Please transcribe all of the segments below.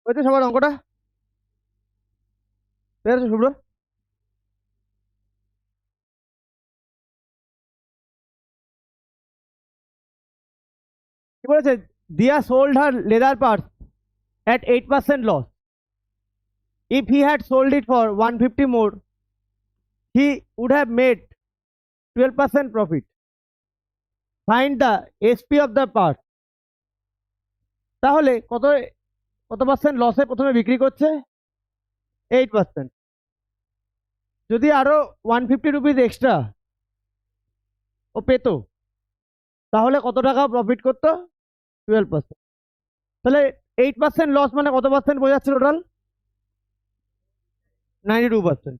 ওই তো সবার অঙ্কটা পেরেছো শুভ্র? কি বলেছে? দিয়া sold her leather purse at 8% loss. If he had sold it for 150 more, he would have made 12% profit. Find the SP of the purse. তাহলে কত কত পার্সেন্ট লসে প্রথমে বিক্রি করছে? 8%। যদি আরো 150 রুপিস এক্সট্রা ও পেতো তাহলে কত টাকা প্রফিট করতো? 12%। তাহলে 8% লস মানে কত পার্সেন্ট বোঝাচ্ছে টোটাল? 92%।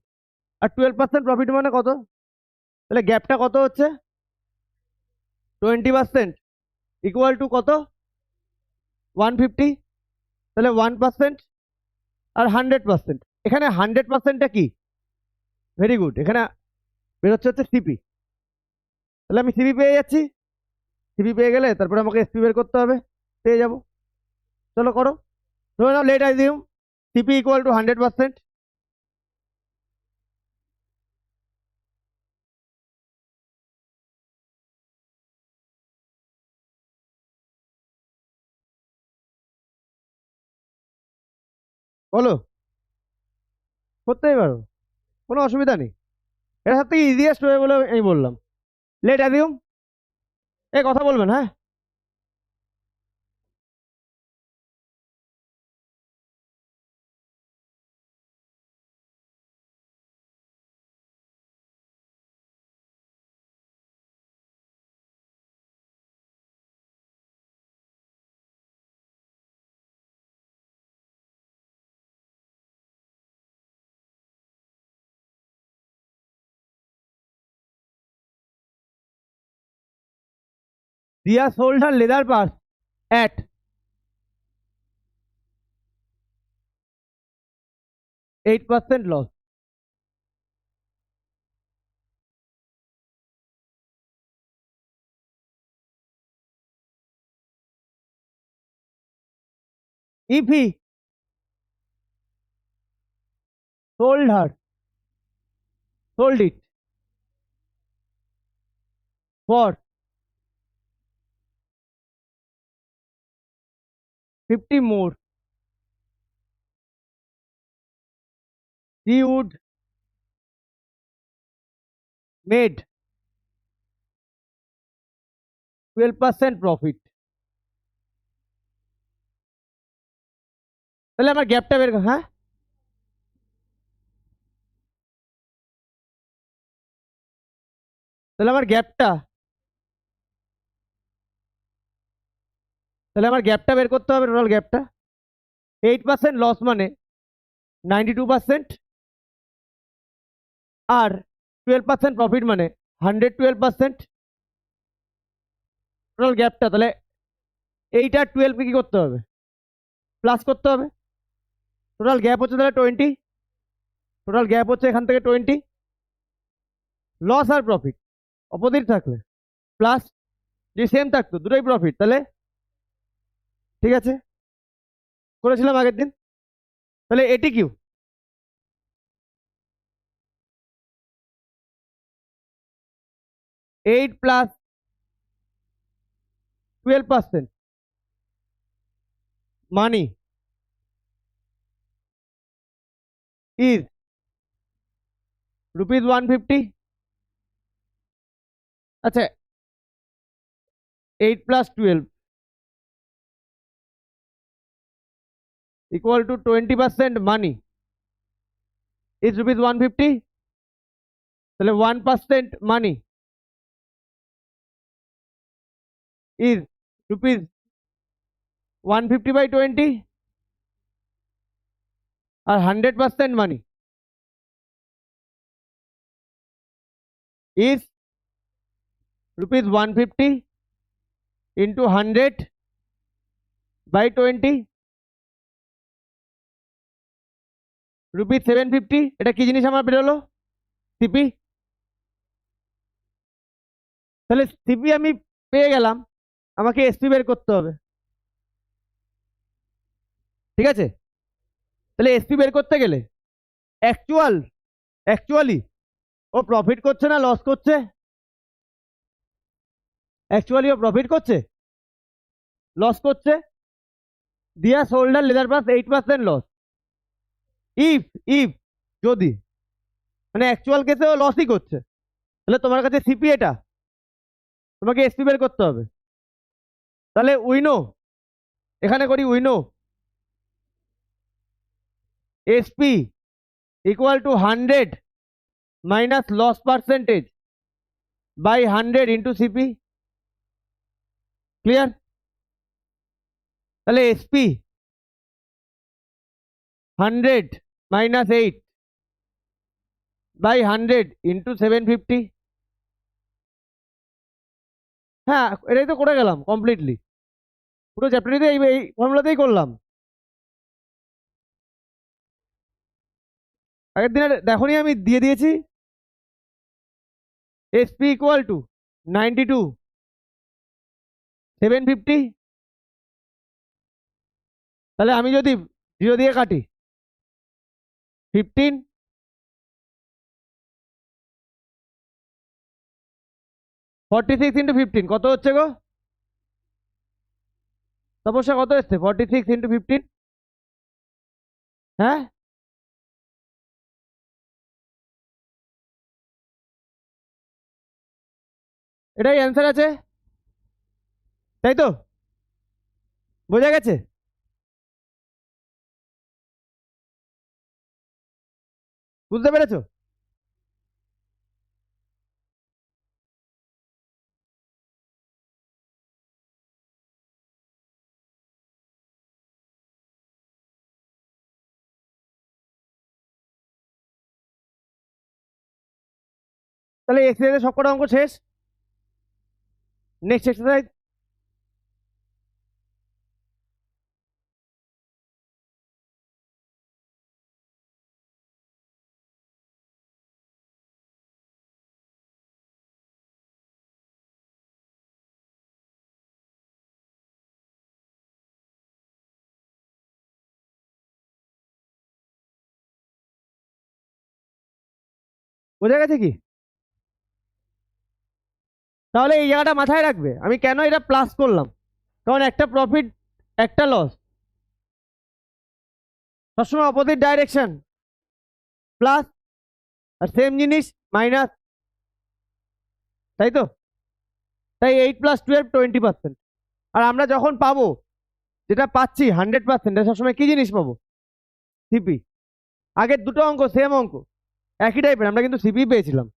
আর 12% প্রফিট মানে কত? তাহলে গ্যাপটা কত হচ্ছে? 20% ইকুয়াল টু কত? 150। তাহলে 1% আর 100%। এখানে 100%টা কি? ভেরি গুড, এখানে বেরোচ্ছে হচ্ছে সিপি। তাহলে আমি সিপি পেয়ে যাচ্ছি। সিপি পেয়ে গেলে তারপরে আমাকে এসপি বের করতে হবে, পেয়ে যাবো। চলো করো। ধরে নাও লেট আইজিউম সিপি ইকুয়াল টু 100%। বলো, করতেই পারো, কোনো অসুবিধা নেই। এটা সব থেকে ইজিয়েস্ট ওয়ে বলে আমি বললাম। লেট অ্যাজিউম, এ কথা বলবেন হ্যাঁ। Dia sold her leather purse at 8% loss. If he sold it for 50 more, he would made 12% profit. তাহলে আমার গ্যাপটা বের হ্যাঁ, তাহলে আমার গ্যাপটা বের করতে হবে। টোটাল গ্যাপটা 8% লস মানে 92%, আর 12% প্রফিট মানে 112%। টোটাল গ্যাপটা তাহলে 8 আর 12 কি করতে হবে? প্লাস করতে হবে। টোটাল গ্যাপ হচ্ছে তাহলে 20। টোটাল গ্যাপ হচ্ছে এখান থেকে 20। লস আর প্রফিট অপোজিট থাকলে প্লাস, যদি সেম থাকতো দুটোই প্রফিট তাহলে ঠিক আছে, করেছিলাম আগের দিন। তাহলে এটি Q, eight plus 12% money is rupees 150। আচ্ছা, 8 plus 12 equal to 20% money is rupees 150। তাহলে 1% money is rupees 150 by 20, আর 100% money is rupees 150 into 100 by 20, rupees 750। এটা কি জিনিস আমার বেরোলো? সিপি। তাহলে সিপি আমি পেয়ে গেলাম, আমাকে এসপি বের করতে হবে, ঠিক আছে। তাহলে এসপি বের করতে গেলে অ্যাকচুয়ালি ও প্রফিট করছে না লস করছে? অ্যাকচুয়ালি ও প্রফিট করছে, লস করছে। দিয়া সোল্ডার লেদার প্লাস 8% লস। ইফ ইফ যদি মানে অ্যাকচুয়াল কেসে ও লসই করছে, তাহলে তোমার কাছে সিপি এটা, তোমাকে এসপি বের করতে হবে। তাহলে উইনো, এখানে করি we know SP equal to 100 minus loss percentage by 100 into CP. Clear? তাহলে এসপি 100 মাইনাস 8 বাই 100 ইন্টু 750। হ্যাঁ, এটাই তো করে গেলাম কমপ্লিটলি, পুরো চ্যাপ্টারটিতে এই ফর্মুলাতেই করলাম। আগের দিনে দেখোনি আমি দিয়ে দিয়েছি এসপি ইকুয়াল টু 92 750। তাহলে আমি যদি 0 দিয়ে কাটি 15 46 ইন্টু 15 কত হচ্ছে গো? সমস্যা কত এসছে? 46 ইন্টু 15। হ্যাঁ, এটাই অ্যান্সার আছে, তাই তো? বোঝা গেছে? বুঝতে পেরেছো? তাহলে এক্সারসাইজের সবকটা অঙ্ক শেষ। Next exercise. বোঝা গেছে কি? তাহলে এই জায়গাটা মাথায় রাখবে, আমি কেন এটা প্লাস করলাম, কারণ একটা প্রফিট একটা লস সবসময় অপোজিট ডাইরেকশন, প্লাস আর সেম জিনিস মাইনাস, তাই তো? তাই 8 + 12 20%। আর আমরা যখন পাবো, যেটা পাচ্ছি 100%, সবসময় কি জিনিস পাবো? সিপি। আগের দুটো অঙ্ক সেম অঙ্ক, একই টাইপের, আমরা কিন্তু সিপি পেয়েছিলাম।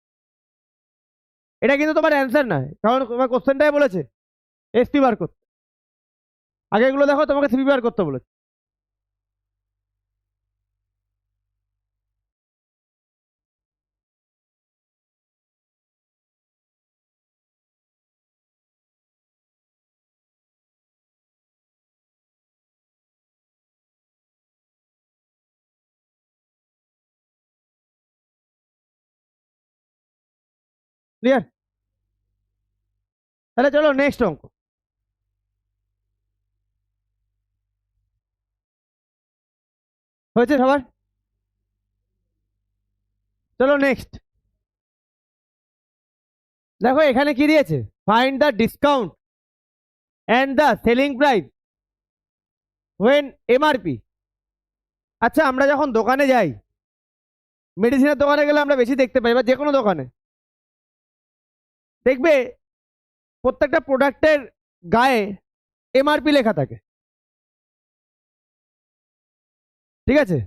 এটা কিন্তু তোমার অ্যান্সার নয়, কারণ তোমার কোশ্চেনটাই বলেছে এসপি বার করতে। আগেগুলো দেখো, তোমাকে সিপি বার করতে বলেছে। ক্লিয়ার? তাহলে চলো নেক্সট অঙ্ক। হয়েছে সবার? চলো নেক্সট। দেখো এখানে কি দিয়েছে, find the discount and the selling price when MRP. আচ্ছা, আমরা যখন দোকানে যাই, মেডিসিনের দোকানে গেলে আমরা বেশি দেখতে পাই, বা যে কোনো দোকানে দেখবে প্রত্যেকটা প্রোডাক্টের গায়ে এমআরপি লেখা থাকে, ঠিক আছে?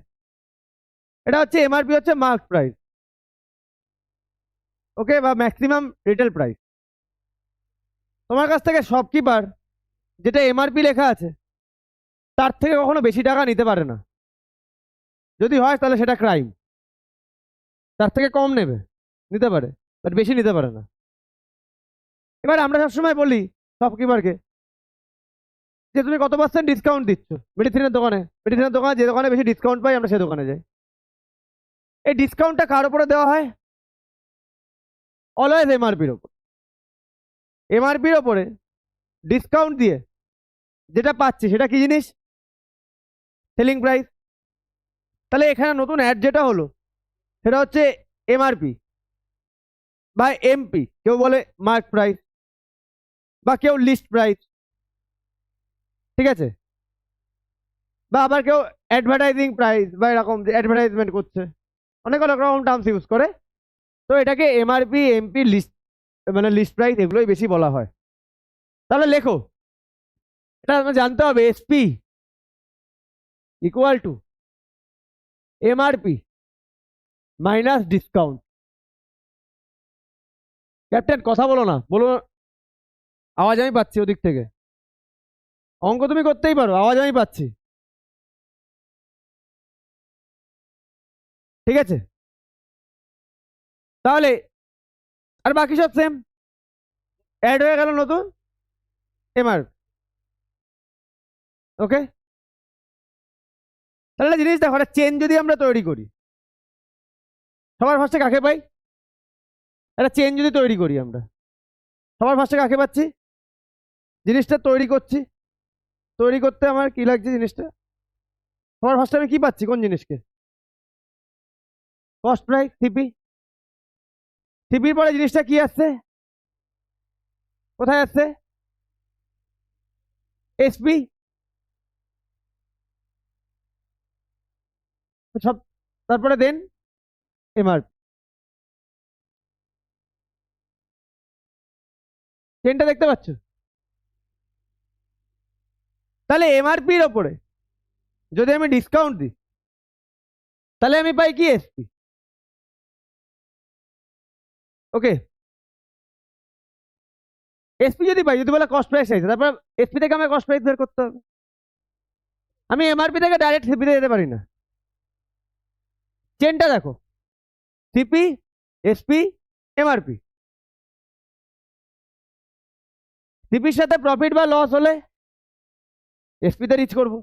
এটা হচ্ছে এমআরপি, হচ্ছে মার্ক প্রাইস, ওকে, বা ম্যাক্সিমাম রিটেল প্রাইস। তোমার কাছ থেকে শপকিপার যেটা এমআরপি লেখা আছে তার থেকে কখনো বেশি টাকা নিতে পারে না। যদি হয় তাহলে সেটা ক্রাইম। তার থেকে কম নেবে, নিতে পারে, বাট বেশি নিতে পারে না। এবার আমরা সবসময় বলি শপকিপারকে যে তুমি কত % ডিসকাউন্ট দিচ্ছ মেডিসিনের দোকানে। মেডিসিনের দোকানে যে দোকানে বেশি ডিসকাউন্ট পাই, আমরা সে দোকানে যাই। এই ডিসকাউন্টটা কার উপরে দেওয়া হয়? অলওয়েজ এমআরপির ওপর। এমআরপির ওপরে ডিসকাউন্ট দিয়ে যেটা পাচ্ছি সেটা কি জিনিস? Selling price. তাহলে এখানে নতুন অ্যাড যেটা হলো সেটা হচ্ছে এমআরপি বা এমপি, কেউ বলে মার্ক প্রাইস বা কেউ লিস্ট প্রাইস, ঠিক আছে, বা আবার কেউ অ্যাডভার্টাইজিং প্রাইস বা এরকম যে অ্যাডভার্টাইজমেন্ট করছে, অনেক অনেক রকম টার্মস ইউজ করে। তো এটাকে এমআরপি, এমপি, লিস্ট মানে লিস্ট প্রাইস এগুলোই বেশি বলা হয়। তাহলে লেখো, এটা আমাকে জানতে হবে SP equal to MRP minus discount. Captain কথা বলো না, বলো, আওয়াজ আমি পাচ্ছি ওদিক থেকে। অঙ্ক তুমি করতেই পারো, আওয়াজ আমি পাচ্ছি, ঠিক আছে। তাহলে আর বাকি সব সেম, অ্যাড হয়ে গেল নতুন এমআরপি। ওকে, তাহলে জিনিস দেখো, একটা চেন যদি আমরা তৈরি করি, সবার ফার্স্টে কাকে পাই? একটা চেন যদি তৈরি করি আমরা, সবার ফার্স্টে কাকে পাচ্ছি? জিনিসটা তৈরি করছি, তৈরি করতে আমার কি লাগছে জিনিসটা, সবার ফার্স্টে আমি কি পাচ্ছি, কোন জিনিসকে? Cost price, CP. সিপির পরে জিনিসটা কি আসছে, কোথায় আসছে? এসপি। সব, তারপরে দেন এমআরপি। চেনটা দেখতে পাচ্ছ? তাহলে এমআরপির ওপরে যদি আমি ডিসকাউন্ট দিই, তাহলে আমি পাই কি? এসপি। ওকে, এসপি যদি পাই, যদি বলে কস্ট প্রাইস চাইছে, তারপর এসপি থেকে আমার কস্ট প্রাইস বের করতে হবে। আমি এমআরপি থেকে ডাইরেক্ট সিপিতে যেতে পারি না। চেনটা দেখো, সিপি, এসপি, এমআরপি। সিপির সাথে প্রফিট বা লস হলে এসপিতে রিচ করবো।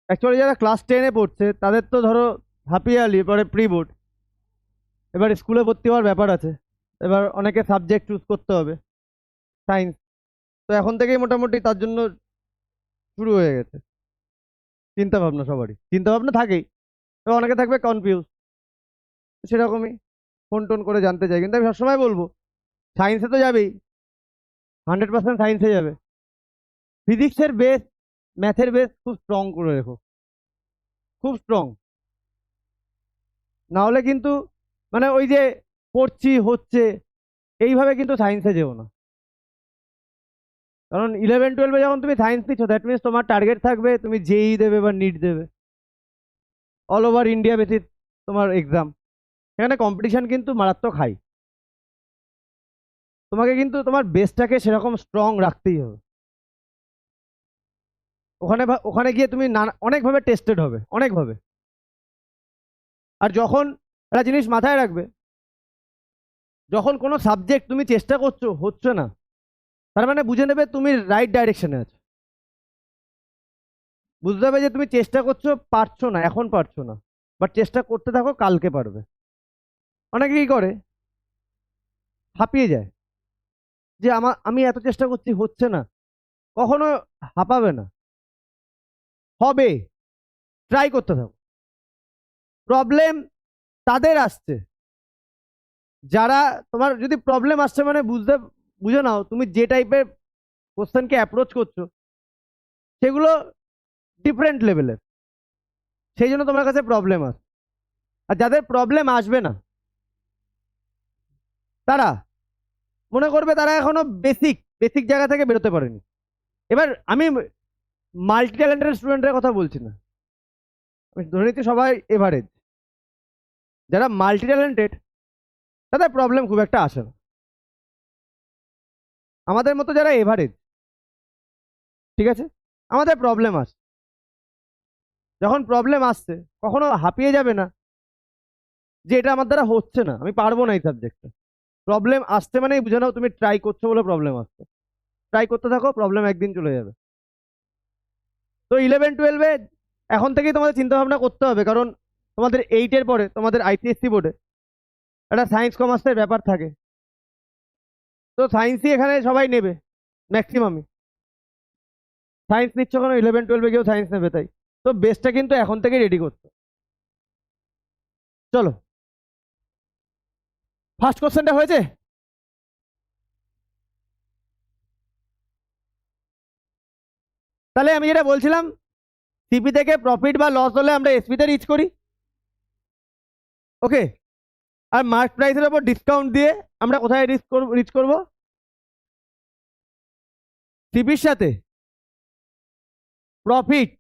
অ্যাকচুয়ালি যারা ক্লাস 10-এ পড়ছে তাদের তো ধরো হাফ ইয়ারলি পরে প্রি বোর্ড, এবার স্কুলে ভর্তি হওয়ার ব্যাপার আছে, এবার অনেকে সাবজেক্ট চুজ করতে হবে, সায়েন্স, তো এখন থেকেই মোটামুটি তার জন্য শুরু হয়ে গেছে চিন্তা ভাবনা, সবারই চিন্তা ভাবনা থাকেই, এবার অনেকে থাকবে কনফিউজ, সেরকমই ফোন টোন করে জানতে চাই। কিন্তু আমি সবসময় বলবো সায়েন্সে তো যাবেই, 100% সায়েন্সে যাবে, ফিজিক্সের বেস, ম্যাথের বেস খুব স্ট্রং করে রেখো, খুব স্ট্রং, না হলে কিন্তু মানে ওই যে পড়ছি হচ্ছে এইভাবে কিন্তু সায়েন্সে যেও না। কারণ 11-12-এ যখন তুমি সায়েন্স নিচ্ছ, দ্যাট মিনস তোমার টার্গেট থাকবে তুমি জেই দেবে বা নিট দেবে, অল ওভার ইন্ডিয়া বেসিস তোমার এক্সাম, এখানে কম্পিটিশন কিন্তু মারাত্মক হাই, তোমাকে কিন্তু তোমার বেসটাকে সেরকম স্ট্রং রাখতেই হবে। ওখানে ওখানে গিয়ে তুমি অনেকভাবে টেস্টেড হবে, অনেকভাবে। আর যখন একটা জিনিস মাথায় রাখবে, যখন কোনো সাবজেক্ট তুমি চেষ্টা করছো হচ্ছে না, তার মানে বুঝে নেবে তুমি রাইট ডাইরেকশনে আছো, বুঝতে হবে যে তুমি চেষ্টা করছো, পারছো না, এখন পারছো না, বাট চেষ্টা করতে থাকো, কালকে পারবে। অনেকে কি করে, হাঁপিয়ে যায় যে আমি এত চেষ্টা করছি হচ্ছে না, কখনো হাঁপাবে না, হবে, ট্রাই করতে থাকো। প্রবলেম তাদের আসছে যারা, তোমার যদি প্রবলেম আসছে মানে বুঝে নাও তুমি যে টাইপের কোশ্চেনকে অ্যাপ্রোচ করছো সেগুলো ডিফারেন্ট লেভেলের, সেই জন্য তোমার কাছে প্রবলেম আসে। আর যাদের প্রবলেম আসবে না তারা মনে করবে তারা এখনো বেসিক বেসিক জায়গা থেকে বেরোতে পারেনি। এবার আমি মাল্টি ট্যালেন্টেড স্টুডেন্টের কথা বলছি না, আমি ধরে নিচ্ছি সবাই এভারেজ, যারা মাল্টি ট্যালেন্টেড তাদের প্রবলেম খুব একটা আসে না। আমাদের মতো যারা এভারেজ, ঠিক আছে, আমাদের প্রবলেম আসে, যখন প্রবলেম আসছে কখনো হাঁপিয়ে যাবে না যে এটা আমার দ্বারা হচ্ছে না, আমি পারবো না এই সাবজেক্টটা। প্রবলেম আসছে মানেই বুঝে নাও তুমি ট্রাই করছো বলে প্রবলেম আসছে, ট্রাই করতে থাকো, প্রবলেম একদিন চলে যাবে। তো 11-12-এ এখন থেকেই তোমাদের চিন্তা ভাবনা করতে হবে, কারণ তোমাদের 8-এর পরে তোমাদের আইসিএসসি বোর্ডে একটা সায়েন্স কমার্সের ব্যাপার থাকে, তো সায়েন্সই এখানে সবাই নেবে ম্যাক্সিমামই, সায়েন্স নিচ্ছ কেন, 11-12-এ কেউ সায়েন্স নেবে তাই, তো বেসটা কিন্তু এখন থেকে রেডি করতে। চলো, ফার্স্ট কোশ্চেনটা হয়েছে। তাহলে আমি যেটা বলছিলাম, সিপি থেকে প্রফিট বা লস হলে আমরা এসপিতে রিচ করি, ওকে, আর মার্ক প্রাইসের উপর ডিসকাউন্ট দিয়ে আমরা কোথায় রিচ করব, সিপির সাথে প্রফিট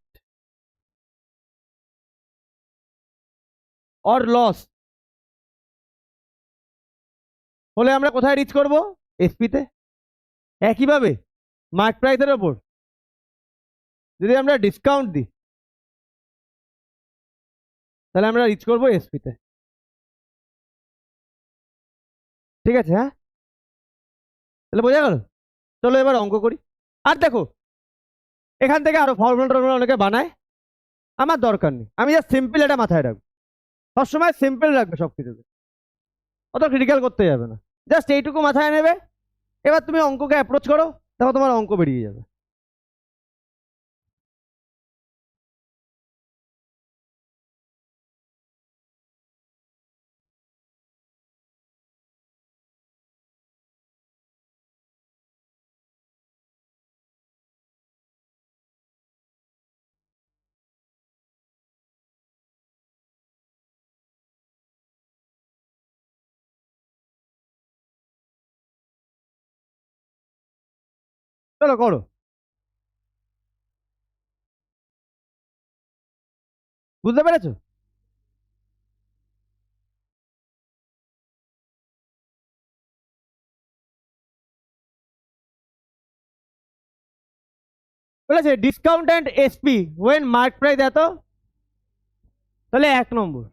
অর লস হলে আমরা কোথায় রিচ করব, এসপিতে। একইভাবে মার্ক প্রাইসের ওপর যদি আমরা ডিসকাউন্ট দিই তাহলে আমরা রিচ করব এসপিতে, ঠিক আছে? হ্যাঁ, তাহলে বোঝা গেল। চলো এবার অঙ্ক করি। আর দেখো, এখান থেকে আরো ফর্মুলা টর্মুলা অনেকে বানায়, আমার দরকার নেই, আমি জাস্ট সিম্পল এটা মাথায় রাখবো, সবসময় সিম্পল রাখবে সবকিছুকে, অত ক্রিটিক্যাল করতে যাবে না, জাস্ট এইটুকু মাথায় নেবে। এবার তুমি অঙ্ককে অ্যাপ্রোচ করো, দেখো তোমার অঙ্ক বেরিয়ে যাবে। চলো করো। বুঝতে পেরেছো? বলেছে discount and SP when mark price এত, তাহলে 1 নম্বর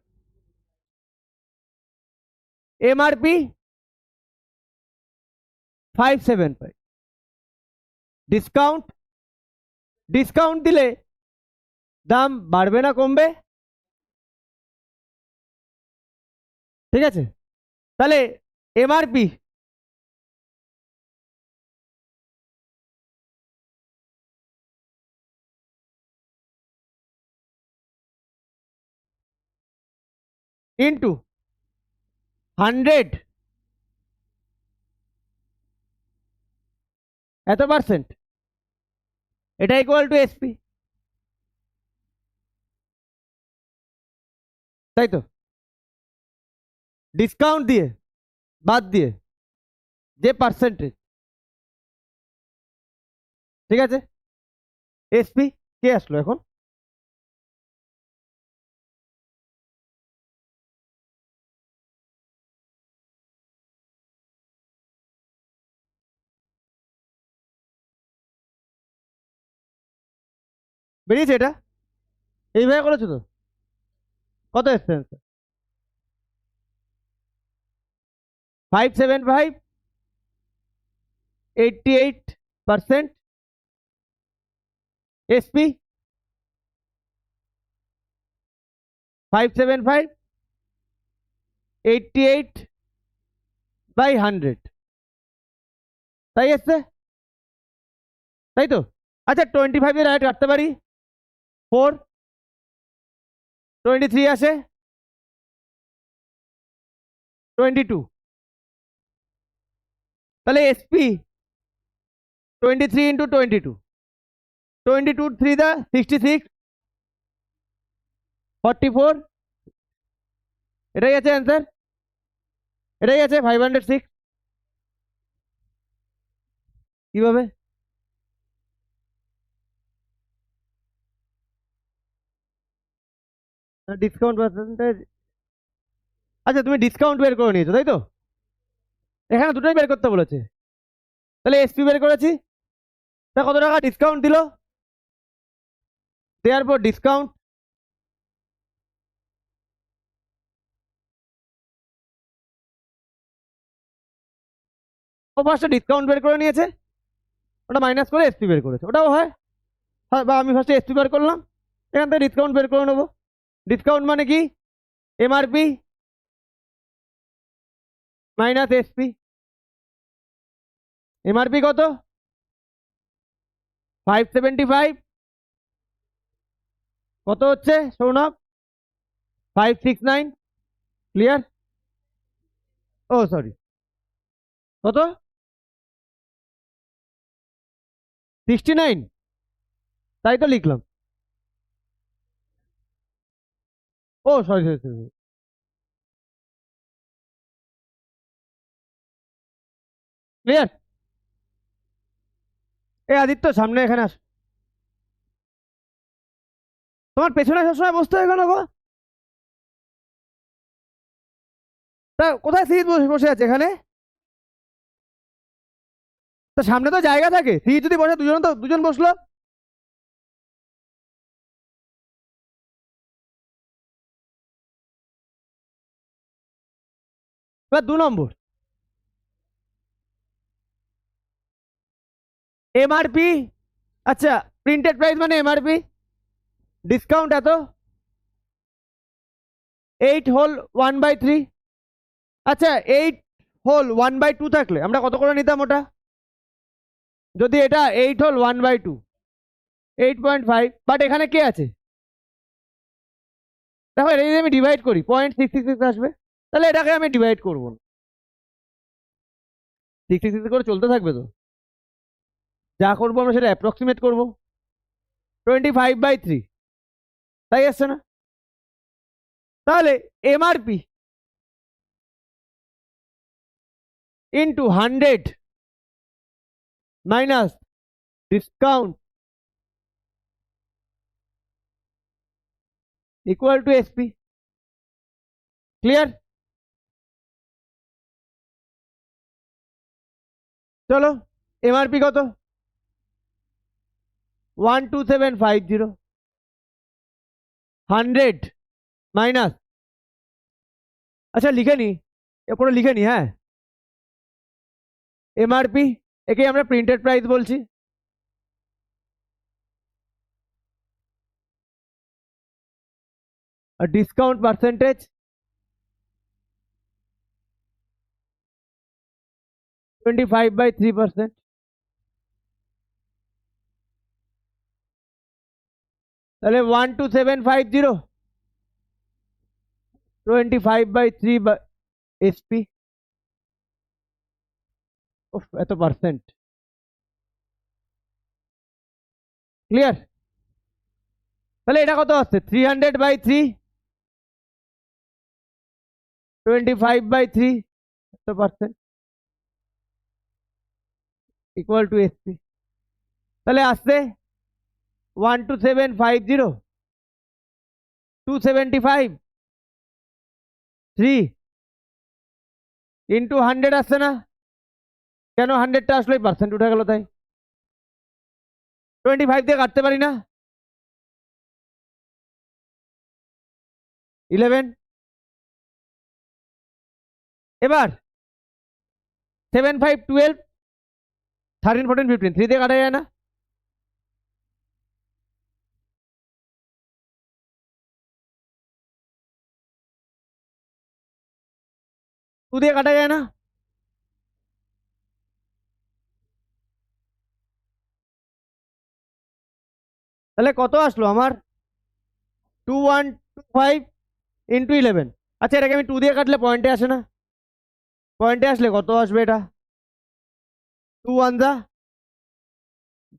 এমআরপি 575, ডিসকাউন্ট, ডিসকাউন্ট দিলে দাম বাড়বে না কমবে? ঠিক আছে, তাহলে এমআরপি ইন্টু 100 এত পার্সেন্ট, এটা ইকুয়াল টু এসপি, তাই তো? ডিসকাউন্ট দিয়ে বাদ দিয়ে যে পার্সেন্টেজ, ঠিক আছে? এসপি কে আসলো এখন? বেরিয়েছে এটা? এইভাবে করেছো তো? কত এসছে answer? 575, 88% এসপি, 575, 88/100, তাই এসছে, তাই তো? আচ্ছা 25 এর রাইট কাটতে পারি, 4, 23 আসে, 22, তাহলে এসপি 23 ইন্টু 22, 22 3 দা 66, 44, এটাই আছে অ্যান্সার, এটাই আছে 506। কিভাবে? ডিসকাউন্ট পার্সেন্টেজ, আচ্ছা তুমি ডিসকাউন্ট বের করে নিয়েছো তাই তো? এখানে দুটোই বের করতে বলেছে, তাহলে এসপি বের করেছি, তা কত টাকা ডিসকাউন্ট দিল, দেওয়ার পর ডিসকাউন্ট, ও ফার্স্টে ডিসকাউন্ট বের করে নিয়েছে, ওটা মাইনাস করে এসপি বের করেছে, ওটাও হয়। বা আমি ফার্স্টে এসপি বের করলাম, এখান থেকে ডিসকাউন্ট বের করে নেবো। ডিসকাউন্ট মানে কি? MRP minus SP. এমআরপি কত? 575, কত হচ্ছে সৌনক? 569, ক্লিয়ার? ও সরি, কত? 69, তাই তো লিখলাম। ও সরি সরি সরি, ক্লিয়ার? এই আদিত্য সামনে এখানে আস, তোমার পেছনে সবসময় বসতে হয় কেন গো? তা কোথায় সিট বসে বসে আছে এখানে? তা সামনে তো জায়গা থাকে, সিট যদি বসে দুজন তো দুজন বসলো। এবার 2 নম্বর, এমআরপি, আচ্ছা প্রিন্টেড প্রাইস মানে এমআরপি, ডিসকাউন্ট এত, 8 হোল 1/3, আচ্ছা 8 হোল 1/2 থাকলে আমরা কত করে নিতাম ওটা? যদি এটা 8 হোল 1/2, 8.5, বাট এখানে কে আছে দেখো, এটা যদি আমি ডিভাইড করি 0.666 আসবে, তাহলে এটাকে আমি ডিভাইড করবো না, 66 করে চলতে থাকবে তো, যা করবো আমরা সেটা অ্যাপ্রক্সিমেট করবো, 25/3, তাই আসছে না? তাহলে MRP into 100 minus discount equal to SP, clear? চলো এমআরপি কত? 12750, 100 মাইনাস, আচ্ছা লিখে নি, এরপরে লিখে নি, হ্যাঁ, এমআরপি, একে আমরা প্রিন্টেড প্রাইস বলছি, আর ডিসকাউন্ট পার্সেন্টেজ 25/3%। তাহলে 12750 25/3 এসপি। এত পার্সেন্ট। ক্লিয়ার? তাহলে এটা কত আসছে? 300/3 25/3 এত পার্সেন্ট ইকুয়াল টু এসপি। তাহলে আসছে 12750 275 3 ইন্টু 100 আসছে না? কেন 100টা আসলো? পার্সেন্ট উঠে গেল তাই। 25 দিয়ে কাটতে পারি না? 11। এবার 7 5 12 13 14 15 3 দিয়ে কাটা যায় না? টু দিয়ে কাটা যায় না? তাহলে কত আসলো আমার? 2125 ইন্টু 11। আচ্ছা, এটাকে আমি 2 দিয়ে কাটলে পয়েন্টে আসে না? পয়েন্টে আসলে কত আসবে এটা? 2 1 যা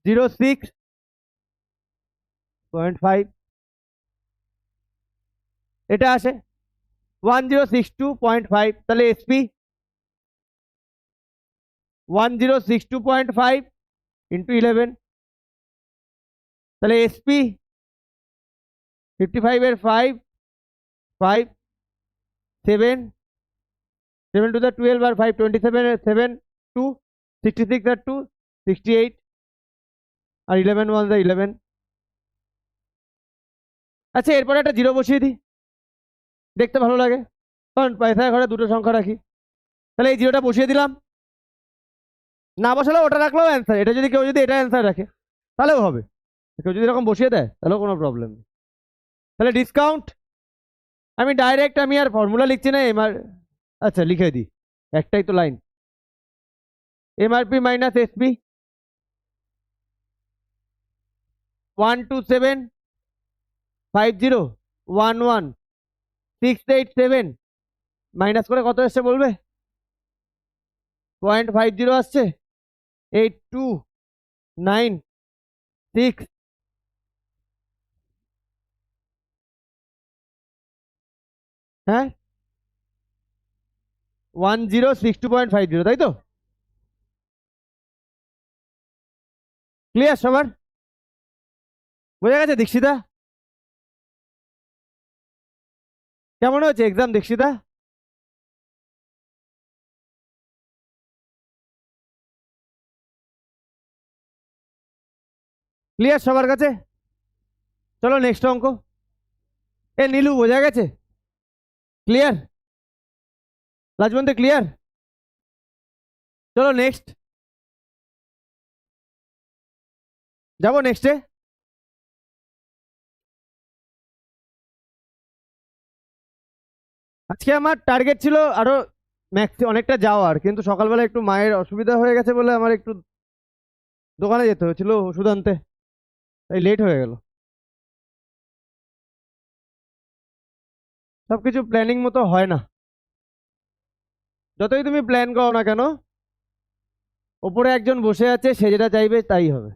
06.5। এটা আসে 1062.5। তাহলে এসপি 1062.5 ইন্টু 11। তাহলে এসপি 55 এর 5 5 7 7 টু দ্য 12 আর 5 27 এর 7 2 66 আর 2 68 আর 11 1 দ্য 11। আচ্ছা, এরপরে একটা জিরো বসিয়ে দিই, দেখতে ভালো লাগে, কারণ পয়সার ঘরে দুটো সংখ্যা রাখি। তাহলে এই জিরোটা বসিয়ে দিলাম। না বসালে ওটা রাখলেও অ্যান্সার। এটা যদি কেউ যদি এটা অ্যান্সার রাখে তাহলেও হবে। কেউ যদি এরকম বসিয়ে দেয় তাহলেও কোনো প্রবলেম নেই। তাহলে ডিসকাউন্ট আমি ডাইরেক্ট, আমি আর ফর্মুলা লিখছি না, এমআর, আচ্ছা লিখে দিই, একটাই তো line. MRP minus SP 1275011 687 minus করে কত এসছে বলবে? 0.50 আসছে। 8296 হ্যাঁ 1062.50, তাই তো? ক্লিয়ার সবার? বোঝা গেছে দীক্ষিতা? কেমন হয়েছে এক্সাম দীক্ষিতা? ক্লিয়ার সবার কাছে? চলো নেক্সট অঙ্ক। এ নীলু বোঝা গেছে? ক্লিয়ার? লাজবন্তে ক্লিয়ার? চলো নেক্সট যাবো। নেক্সটে আজকে আমার টার্গেট ছিল আরো ম্যাক্স অনেকটা যাওয়ার, কিন্তু সকালবেলা একটু মায়ের অসুবিধা হয়ে গেছে বলে আমার একটু দোকানে যেতে হয়েছিল ওষুধ আনতে, তাই লেট হয়ে গেল। সবকিছু প্ল্যানিং মতো হয় না, যতই তুমি প্ল্যান করো না কেন, ওপরে একজন বসে আছে, সে যেটা চাইবে তাই হবে।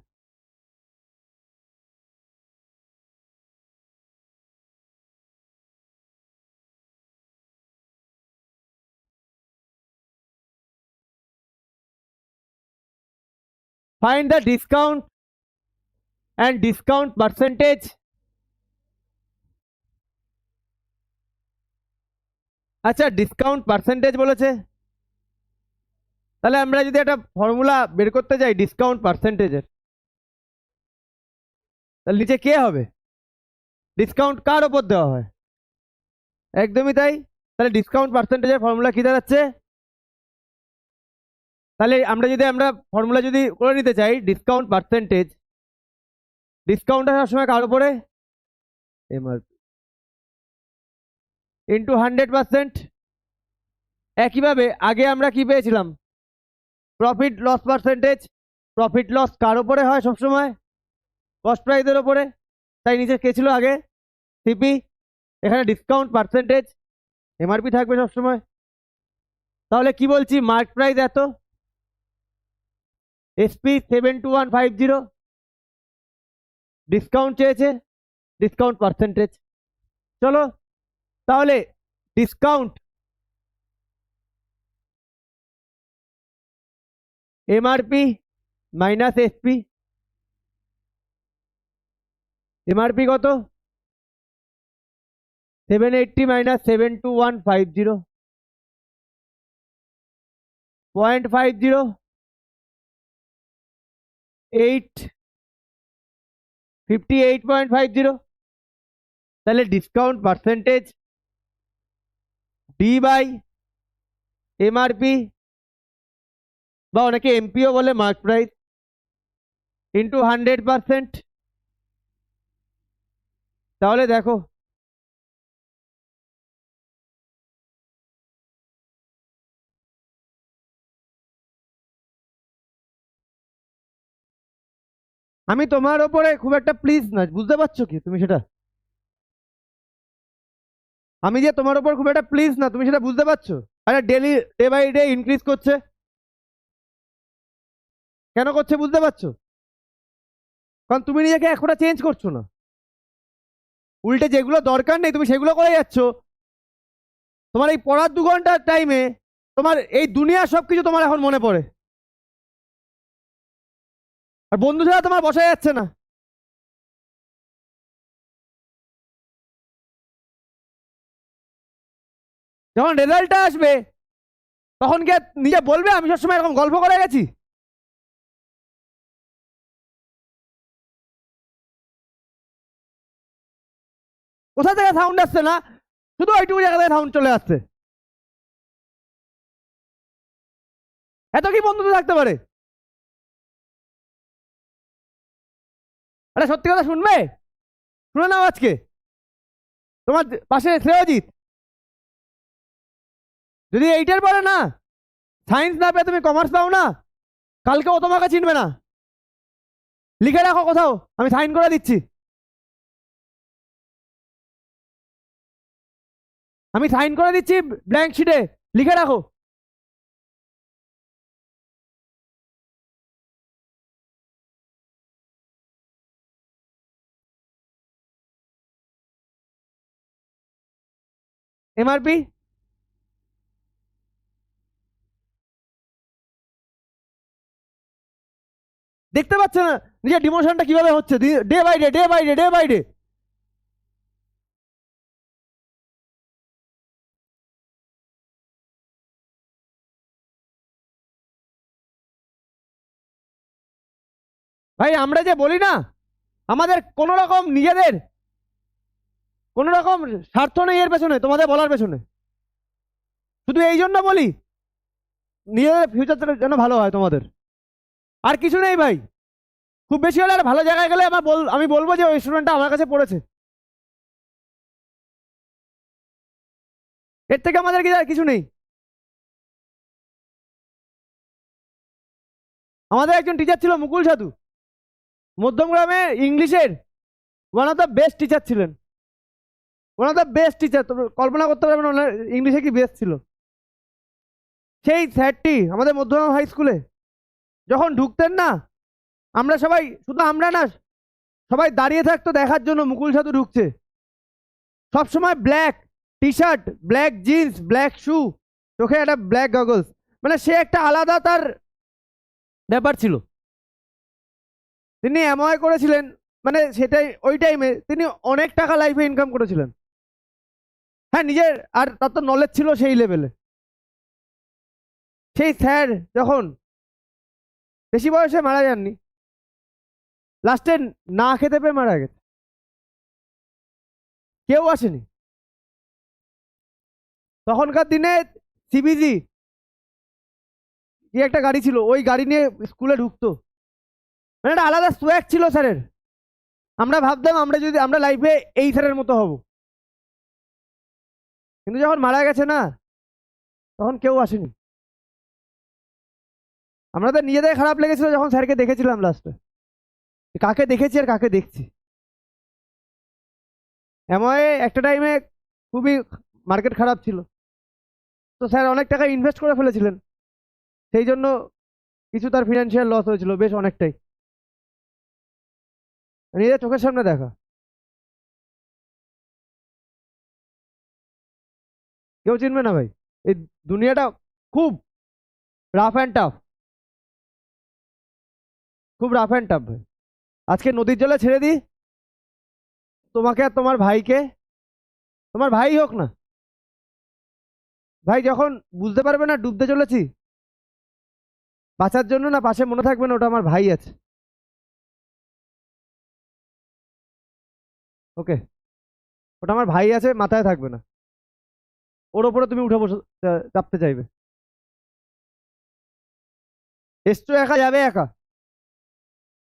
Find the discount and discount percentage. আচ্ছা, ডিসকাউন্ট পার্সেন্টেজ বলেছে, তাহলে আমরা যদি একটা ফর্মুলা বের করতে যাই ডিসকাউন্ট পার্সেন্টেজের, তাহলে নিচে কে হবে? ডিসকাউন্ট কার ওপর দেওয়া হয়? একদমই তাই। তাহলে ডিসকাউন্ট পার্সেন্টেজের ফর্মুলা কি দাঁড়াচ্ছে? তাহলে আমরা ফর্মুলা যদি করে নিতে চাই ডিসকাউন্ট পার্সেন্টেজ, ডিসকাউন্টটা সবসময় কার উপরে? এমআরপি। ইন্টু 100%। একইভাবে আগে আমরা কি পেয়েছিলাম, profit loss percentage. Profit loss কার ওপরে হয় সবসময়, কস্ট প্রাইসের ওপরে, তাই নিচে কে ছিল আগে, সিপি। এখানে ডিসকাউন্ট পার্সেন্টেজ, এমআরপি থাকবে সবসময়। তাহলে কি বলছি, মার্ক প্রাইস এত, এসপি 72150, ডিসকাউন্ট চেয়েছে, ডিসকাউন্ট পার্সেন্টেজ। চলো তাহলে discount MRP minus SP. MRP কত, 780 মাইনাস 72150, 0.50, 58.50। তাহলে discount percentage D by MRP, বা অনেকে এমপিও বলে, মার্ক প্রাইস, ইন্টু 100%। তাহলে দেখো আমি তোমার ওপরে খুব একটা প্লিজ না, বুঝতে পারছো কি তুমি সেটা, আমি যে তোমার ওপর খুব একটা প্লিজ না, তুমি সেটা বুঝতে পারছো। আরে daily day by day increase করছে, কেন করছে বুঝতে পারছো? কারণ তুমি নিজেকে একটা চেঞ্জ করছো না, উল্টে যেগুলো দরকার নেই তুমি সেগুলো করে যাচ্ছ। তোমার এই পড়ার 2 ঘন্টার টাইমে তোমার এই দুনিয়ার সবকিছু তোমার এখন মনে পড়ে, আর বন্ধু ছাড়া তোমার বসা যাচ্ছে না। যখন রেজাল্টটা আসবে তখন কি আর নিজে বলবে আমি সবসময় এরকম গল্প করে গেছি? কোথা থেকে সাউন্ড আসছে না, শুধু ওইটুকু জায়গা থেকে সাউন্ড চলে আসছে। এত কি বন্ধুত্ব থাকতে পারে? আরে সত্যি কথা শুনবে, শুনে নাও আজকে তোমার পাশে শ্রেয়জিৎ, যদি এইটার পরে না সায়েন্স না পেয়ে তুমি কমার্স পাও না, কালকে ও তোমাকে চিনবে না। লিখে রাখো কোথাও, আমি সাইন করে দিচ্ছি, আমি সাইন করে দিচ্ছি ব্ল্যাঙ্ক শিটে, লিখে রাখো। এমআরপি দেখতে পাচ্ছে না নিজের ডিমোশনটা কিভাবে হচ্ছে, day by day, day by day, day by day. ভাই আমরা যে বলি না, আমাদের কোন রকম নিজেদের কোন রকম স্বার্থ নেই এর পেছনে, তোমাদের বলার পেছনে, শুধু এই জন্য বলি নিজেদের ফিউচারটা যেন ভালো হয় তোমাদের, আর কিছু নেই ভাই। খুব বেশি হলে আর ভালো জায়গায় গেলে আমি বলবো যে ওই স্টুডেন্টটা আমার কাছে পড়েছে, এর থেকে আমাদের কিছু নেই। আমাদের একজন টিচার ছিল মুকুল সাধু, মধ্যমগ্রামে ইংলিশের one of the best teacher ছিলেন, one of the best teacher, কল্পনা করতে পারবেন ওনার ইংলিশে কি বেস্ট ছিল। সেই স্যারটি আমাদের মধ্যমগ্রাম হাই স্কুলে যখন ঢুকতেন না, আমরা সবাই, শুধু আমরা না, সবাই দাঁড়িয়ে থাকতো দেখার জন্য মুকুল সাধু ঢুকছে। সবসময় black T shirt, black jeans, black শু, চোখে একটা ব্ল্যাক গগলস, মানে সে একটা আলাদা তার ব্যাপার ছিল। তিনি এমআই করেছিলেন, মানে সেটাই ওই টাইমে তিনি অনেক টাকা লাইফে ইনকাম করেছিলেন। হ্যাঁ নিজের, আর তার তো নলেজ ছিল সেই লেভেলে। সেই স্যার যখন বেশি বয়সে মারা যাননি, লাস্টে না খেতে পেয়ে মারা গেছে, কেউ আসেনি। তখনকার দিনে সিবিজি কি একটা গাড়ি ছিল, ওই গাড়ি নিয়ে স্কুলে ঢুকতো, মানে একটা আলাদা সোয়াগ ছিল স্যারের। আমরা ভাবতাম আমরা যদি আমরা লাইফে এই স্যারের মতো হব। কিন্তু যখন মারা গেছে না, তখন কেউ আসেনি। আমাদের নিজেদের খারাপ লেগেছিল যখন স্যারকে দেখেছিলাম লাস্টে, কাকে দেখেছি আর কাকে দেখছি। এমআই একটা টাইমে খুবই মার্কেট খারাপ ছিল, তো স্যার অনেক টাকা ইনভেস্ট করে ফেলেছিলেন, সেই জন্য কিছু তার ফিনান্সিয়াল লস হয়েছিল, বেশ অনেকটাই। নিজের চোখের সামনে দেখা। কেউ চিনবে না ভাই, এই দুনিয়াটা খুব রাফ অ্যান্ড টাফ, খুব রাফ অ্যান্ড টাফ ভাই। আজকে নদীর জলে ছেড়ে দিই তোমাকে আর তোমার ভাইকে, তোমার ভাই হোক না, ভাই যখন বুঝতে পারবে না ডুবতে চলেছি, বাঁচার জন্য না পাশে মনে থাকবে না ওটা আমার ভাই আছে। ওকে, ওটা আমার ভাই আছে, মাথায় থাকবে না। ওর ওপরে তুমি উঠে বসে চাপতে চাইবে। এসছো একা, যাবে একা।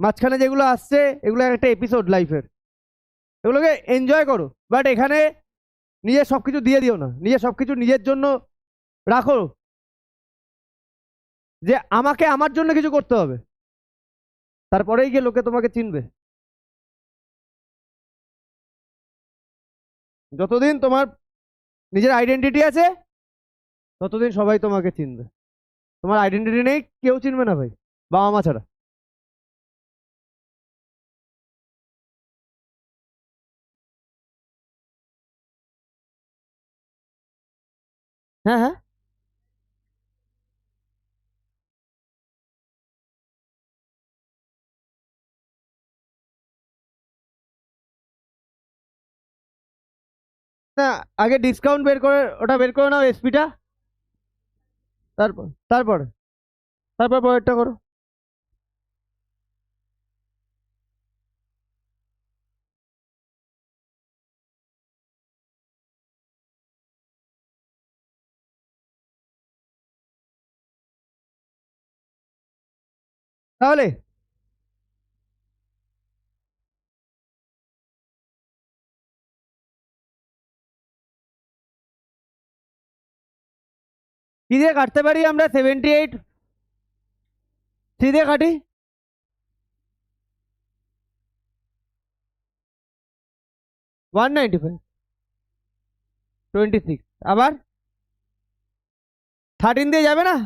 মাঝখানে যেগুলো আসছে এগুলো একটা এপিসোড লাইফের, এগুলোকে এনজয় করো, বাট এখানে নিজের সবকিছু দিয়ে দিও না, নিজের সবকিছু নিজের জন্য রাখো, যে আমাকে আমার জন্য কিছু করতে হবে, তারপরেই গিয়ে লোকে তোমাকে চিনবে। যতদিন তোমার নিজের আইডেন্টিটি আছে, ততদিন সবাই তোমাকে চিনবে। তোমার আইডেন্টিটি নেই, কেউ চিনবে না ভাই, বাবা মা ছাড়া। হ্যাঁ হ্যাঁ, না, আগে ডিসকাউন্ট বের করে ওটা বের করে নাও, এসপিটা। তারপর তারপর তারপর পরেরটা করো। তাহলে কি দিয়ে কাটতে পারি আমরা 78? থ্রি দিয়ে কাটি। 195, 26, আবার 13 দিয়ে যাবে না?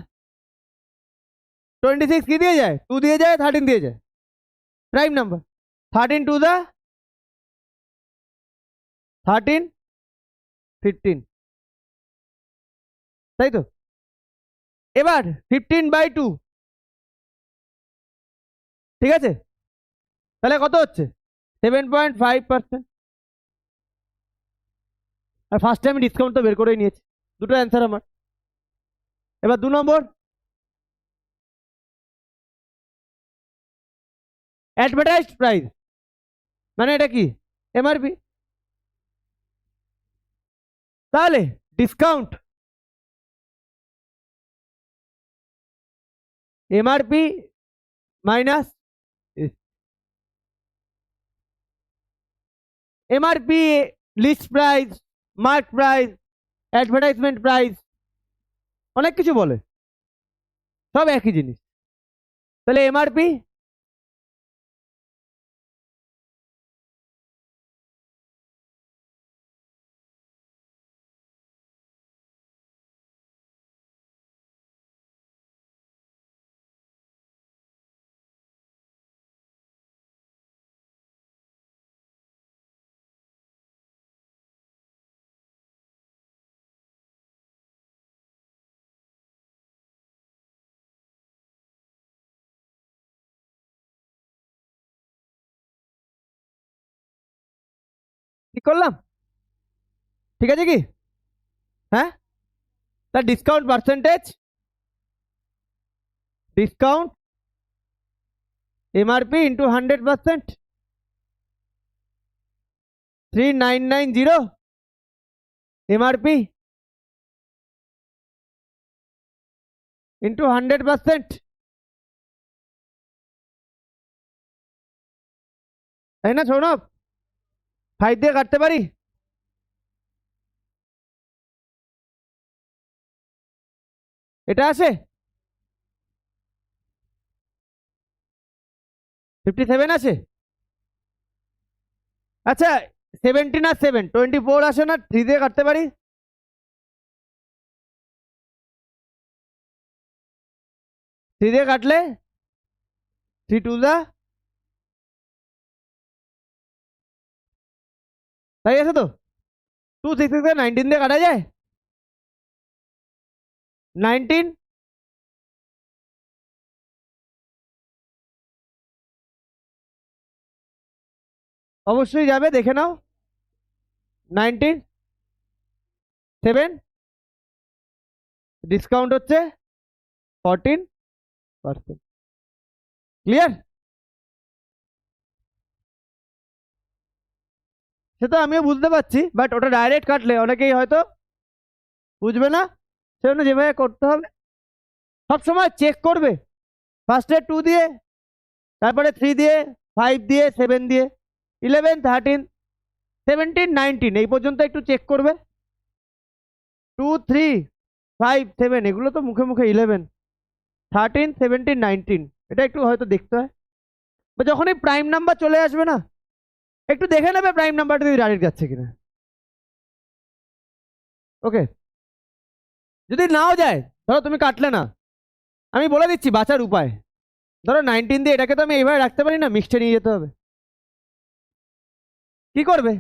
26 কি দিয়ে যায়? 2 দিয়ে যায়, 13 দিয়ে যায়, প্রাইম নাম্বার। 13 টু দা 13, 15, তাই তো? এবার 15/2, ঠিক আছে? তাহলে কত হচ্ছে? 7.5%। আর ফার্স্ট টাইম ডিসকাউন্ট তো বের করেই নিয়েছি, দুটো অ্যান্সার আমার। এবার 2 নম্বর, অ্যাডভার্টাইজড প্রাইস, মানে এটা কি? এমআরপি। তাহলে discount, MRP minus MRP, list price, mark price, advertisement price, অনেক কিছু বলে, সব একই জিনিস। তাহলে এমআরপি ঠিক করলাম, ঠিক আছে কি? হ্যাঁ, তার discount percentage, discount MRP into 100%, 3990 MRP into 100%, তাই না সৌরভ? 5 দিয়ে কাটতে পারি? এটা আসে 57 আসে। আচ্ছা 17 আর 7 24 আসে না, 3 দিয়ে কাটতে পারি। 3 দিয়ে কাটলে 3 2 দা, তাই আছে তো। 2 6 6 19 দিয়ে কাটা যায়। 19 অবশ্যই যাবে, দেখে নাও। 19 7 ডিসকাউন্ট হচ্ছে 14%। ক্লিয়ার? সে তো আমিও বুঝতে পারছি, বাট ওটা ডাইরেক্ট কাটলে অনেকেই হয়তো বুঝবে না, সেজন্য যেভাবে করতে হবে সবসময় চেক করবে। ফার্স্টে 2 দিয়ে, তারপরে 3 দিয়ে, 5 দিয়ে, 7 দিয়ে, 11 13 17 19 এই পর্যন্ত একটু চেক করবে। 2 3 5 7 এগুলো তো মুখে মুখে 11 13 17 19 এটা একটু হয়তো দেখতে হয়। বা যখনই প্রাইম নাম্বার চলে আসবে না, একটু দেখে নেবে প্রাইম নাম্বারটা যদি ডাইরেক্ট যাচ্ছে কিনা। ওকে, যদি নাও যায়, ধরো তুমি কাটলে না, আমি বলে দিচ্ছি বাঁচার উপায়। ধরো 19 দিয়ে এটাকে তো আমি এইভাবে রাখতে পারি না, মিক্সডে নিয়ে যেতে হবে। কি করবে?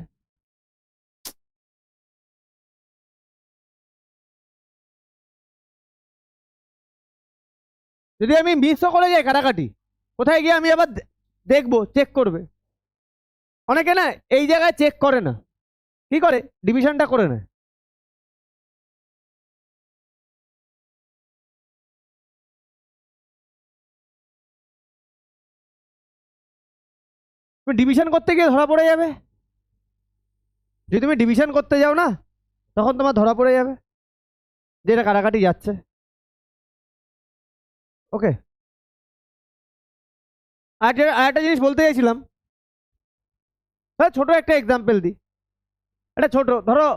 যদি আমি মিসও করে যাই কাটাকাটি, কোথায় গিয়ে আমি আবার দেখবো, চেক করবে। অনেকে না এই জায়গায় চেক করে না, কি করে ডিভিশনটা করে নেয়। তুমি ডিভিশন করতে গিয়ে ধরা পড়ে যাবে। যদি তুমি ডিভিশন করতে যাও না, তখন তোমার ধরা পড়ে যাবে যে এটা কাটাকাটি যাচ্ছে। ওকে, আর একটা জিনিস বলতে চাইছিলাম, ছোট একটা এক্সাম্পল দিই। এটা ছোট, ধরো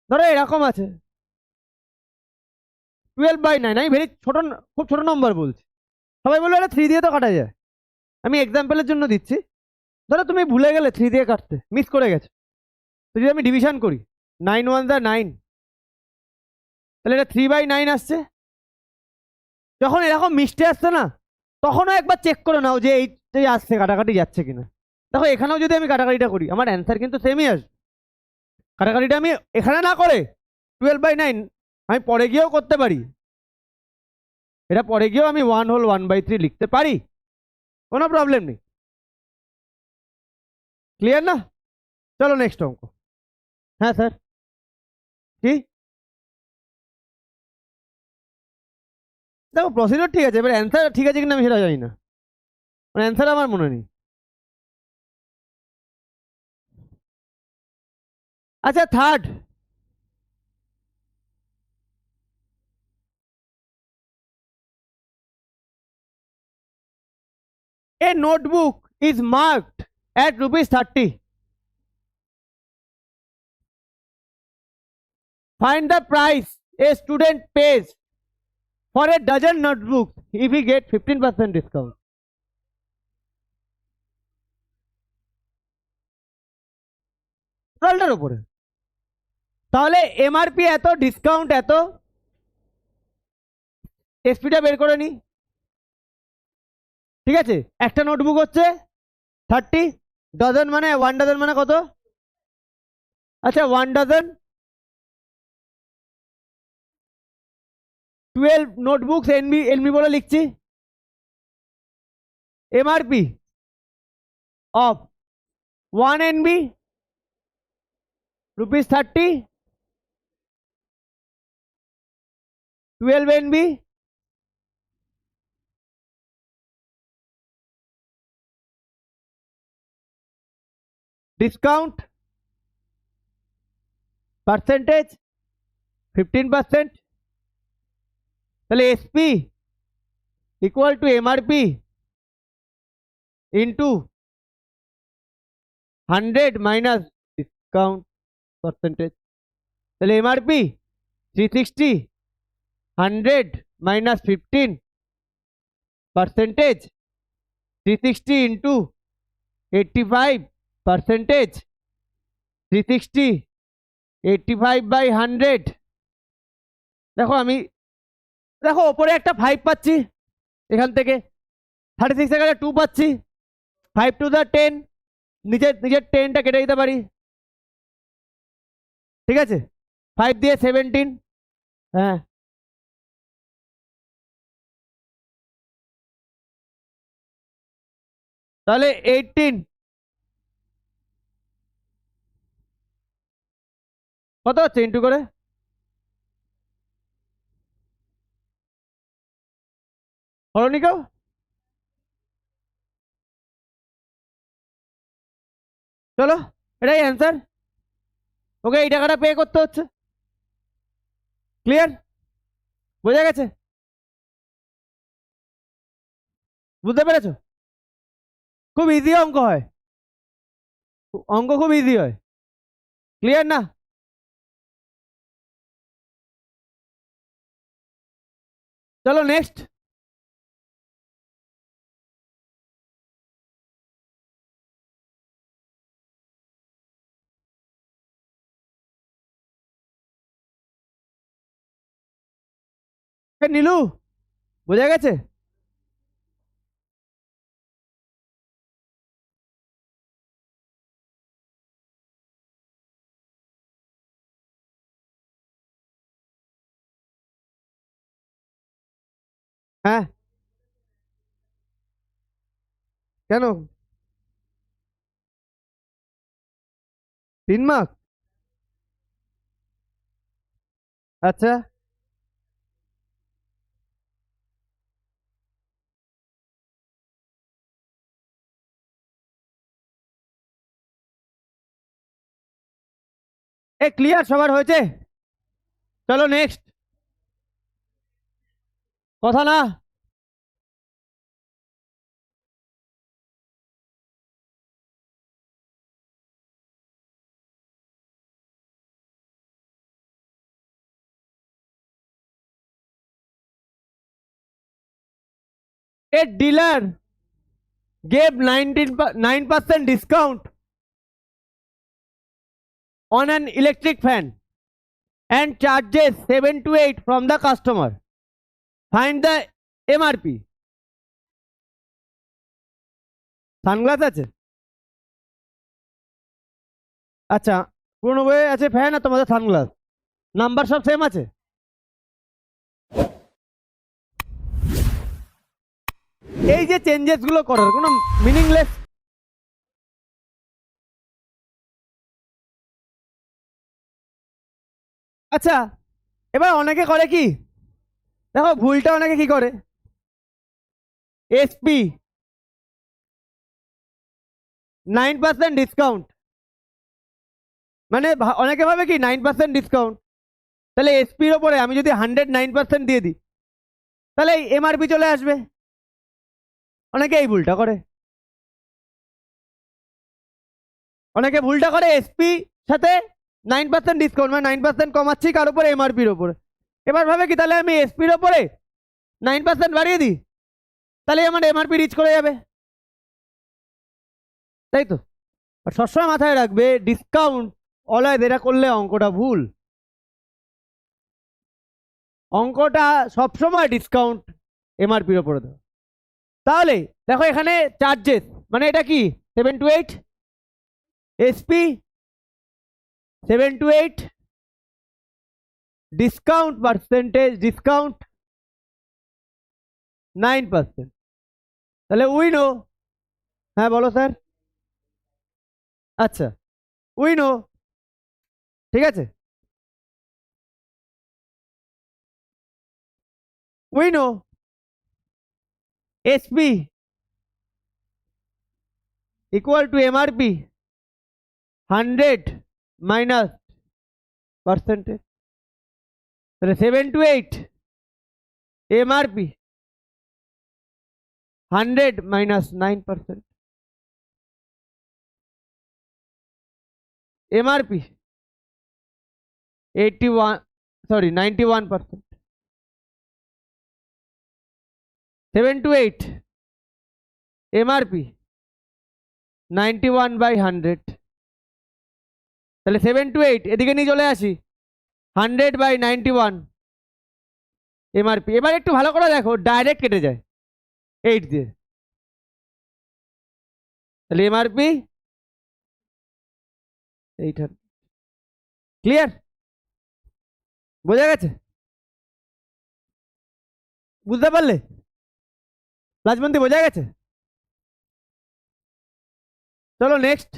ধরো এরকম আছে 12/9, আমি ভেরি ছোট, খুব ছোট নম্বর বলছি। সবাই বললো এটা 3 দিয়ে তো কাটা যায়। আমি এক্সাম্পলের জন্য দিচ্ছি। ধরো তুমি ভুলে গেলে 3 দিয়ে কাটতে, মিস করে গেছো, তো যদি আমি ডিভিশন করি 9 1 9, তাহলে এটা 3/9 আসছে। যখন এরকম মিষ্টি আসছে না, তখনও একবার চেক করে নাও যে এইটাই আসছে, কাটাকাটি যাচ্ছে কিনা। দেখো এখানেও যদি আমি কাটাকাটিটা করি, আমার অ্যান্সার কিন্তু সেমই আসবে। কাটাকাটিটা আমি এখানে না করে 12/9 আমি পরে গিয়েও করতে পারি। এটা পরে গিয়েও আমি 1/3 লিখতে পারি, কোনো প্রবলেম নেই। ক্লিয়ার না? চলো নেক্সট অঙ্ক। হ্যাঁ স্যার, কি? দেখো প্রসিডিওর ঠিক আছে, এবার অ্যান্সার ঠিক আছে কিনা আমি সেটা জানি না, মানে অ্যান্সার আমার মনে নেই। আচ্ছা third, a notebook is marked at ₹30. Find the price a student pays for a dozen notebooks if he get 15% discount. টোটালটার উপরে, তাহলে এমআরপি এত, ডিসকাউন্ট এত, এসপিটা বের করে নি। ঠিক আছে, একটা নোটবুক হচ্ছে 30, ডজন মানে 1 ডজন মানে কত? আচ্ছা 1 ডজন 12 নোটবুকস এনবি এনবি বলে লিখছি। MRP of 1 NB ₹30, 12 NB discount percentage 15%, তাহলে SP equal to MRP into 100 minus discount percentage. তাহলে MRP 360, 100 minus 15 percentage, 360 into 85 percentage, 360 85 by 100। দেখো ওপরে একটা 5 পাচ্ছি, এখান থেকে 36 এখানে 2 পাচ্ছি, 5 টু দা 10, নিজের 10টা কেটে দিতে পারি, ঠিক আছে, 5 দিয়ে 17, হ্যাঁ তাহলে 18, কত হচ্ছে ইন্টু করে? হরনি কেউ? চলো এটাই অ্যান্সার। ওকে এই টাকাটা পে করতে হচ্ছে। ক্লিয়ার? বোঝা গেছে? বুঝতে পেরেছো? খুব ইজি অঙ্ক হয়, অঙ্ক খুব ইজি হয়। ক্লিয়ার না? চলো নেক্সট। নীলু, বোঝা গেছে? হ্যাঁ, কেন 3 মার্ক? আচ্ছা, এ ক্লিয়ার সবার হয়েছে? চলো নেক্সট। কথা না, a dealer gave 9% discount on an electric fan and charges 7 to 8 from the customer. Find the MRP. Sunglass আছে? আচ্ছা, পুরোনো বইয়ে আছে ফ্যান আর তোমাদের সানগ্লাস, নাম্বার সব সেম আছে? এই যে চেঞ্জেস গুলো করার কোনো মিনিংলেস। আচ্ছা, এবার অনেকে করে কি, দেখো ভুলটা অনেকে কি করে, এসপি 9% ডিসকাউন্ট, মানে অনেকে ভাবে কি 9% ডিসকাউন্ট, তাহলে এসপির ওপরে আমি যদি 109% দিয়ে দিই তাহলে এমআরপি চলে আসবে। অনেকে এই ভুলটা করে, অনেকে ভুলটা করে এসপি সাথে 9% ডিসকাউন্ট, মানে 9% কমাচ্ছি কার উপরে, এমআরপির ওপরে। এবার ভাবে কি তাহলে আমি এসপির ওপরে 9% বাড়িয়ে দিই, তাহলে আমার এমআরপি রিচ করে যাবে, তাই তো? আর সবসময় মাথায় রাখবে ডিসকাউন্ট অলওয়েজ, এটা করলে অঙ্কটা ভুল। অঙ্কটা সবসময় ডিসকাউন্ট এমআরপির ওপরে দেওয়া। তাহলে দেখো এখানে চার্জেস মানে এটা কি 7 to 8, SP 7 to 8, discount percentage, discount 9%, তাহলে উইনো। হ্যাঁ বলো স্যার। আচ্ছা, উইনো, ঠিক আছে, we know SP equal to MRP 100 minus percentage, তাহলে 7 to 8 MRP 100 minus 9%, MRP 81, sorry, 91%. 7 to 8 MRP 91/100, তাহলে 7 to 8 এদিকে নিয়ে চলে আসি, 100/91 MRP। এবার একটু ভালো করে দেখো, ডাইরেক্ট কেটে যায় 8 দিয়ে, তাহলে MRP 800। ক্লিয়ার? বোঝা গেছে? বুঝতে পারলে? রাজবন্তী বোঝা গেছে? চলো নেক্সট।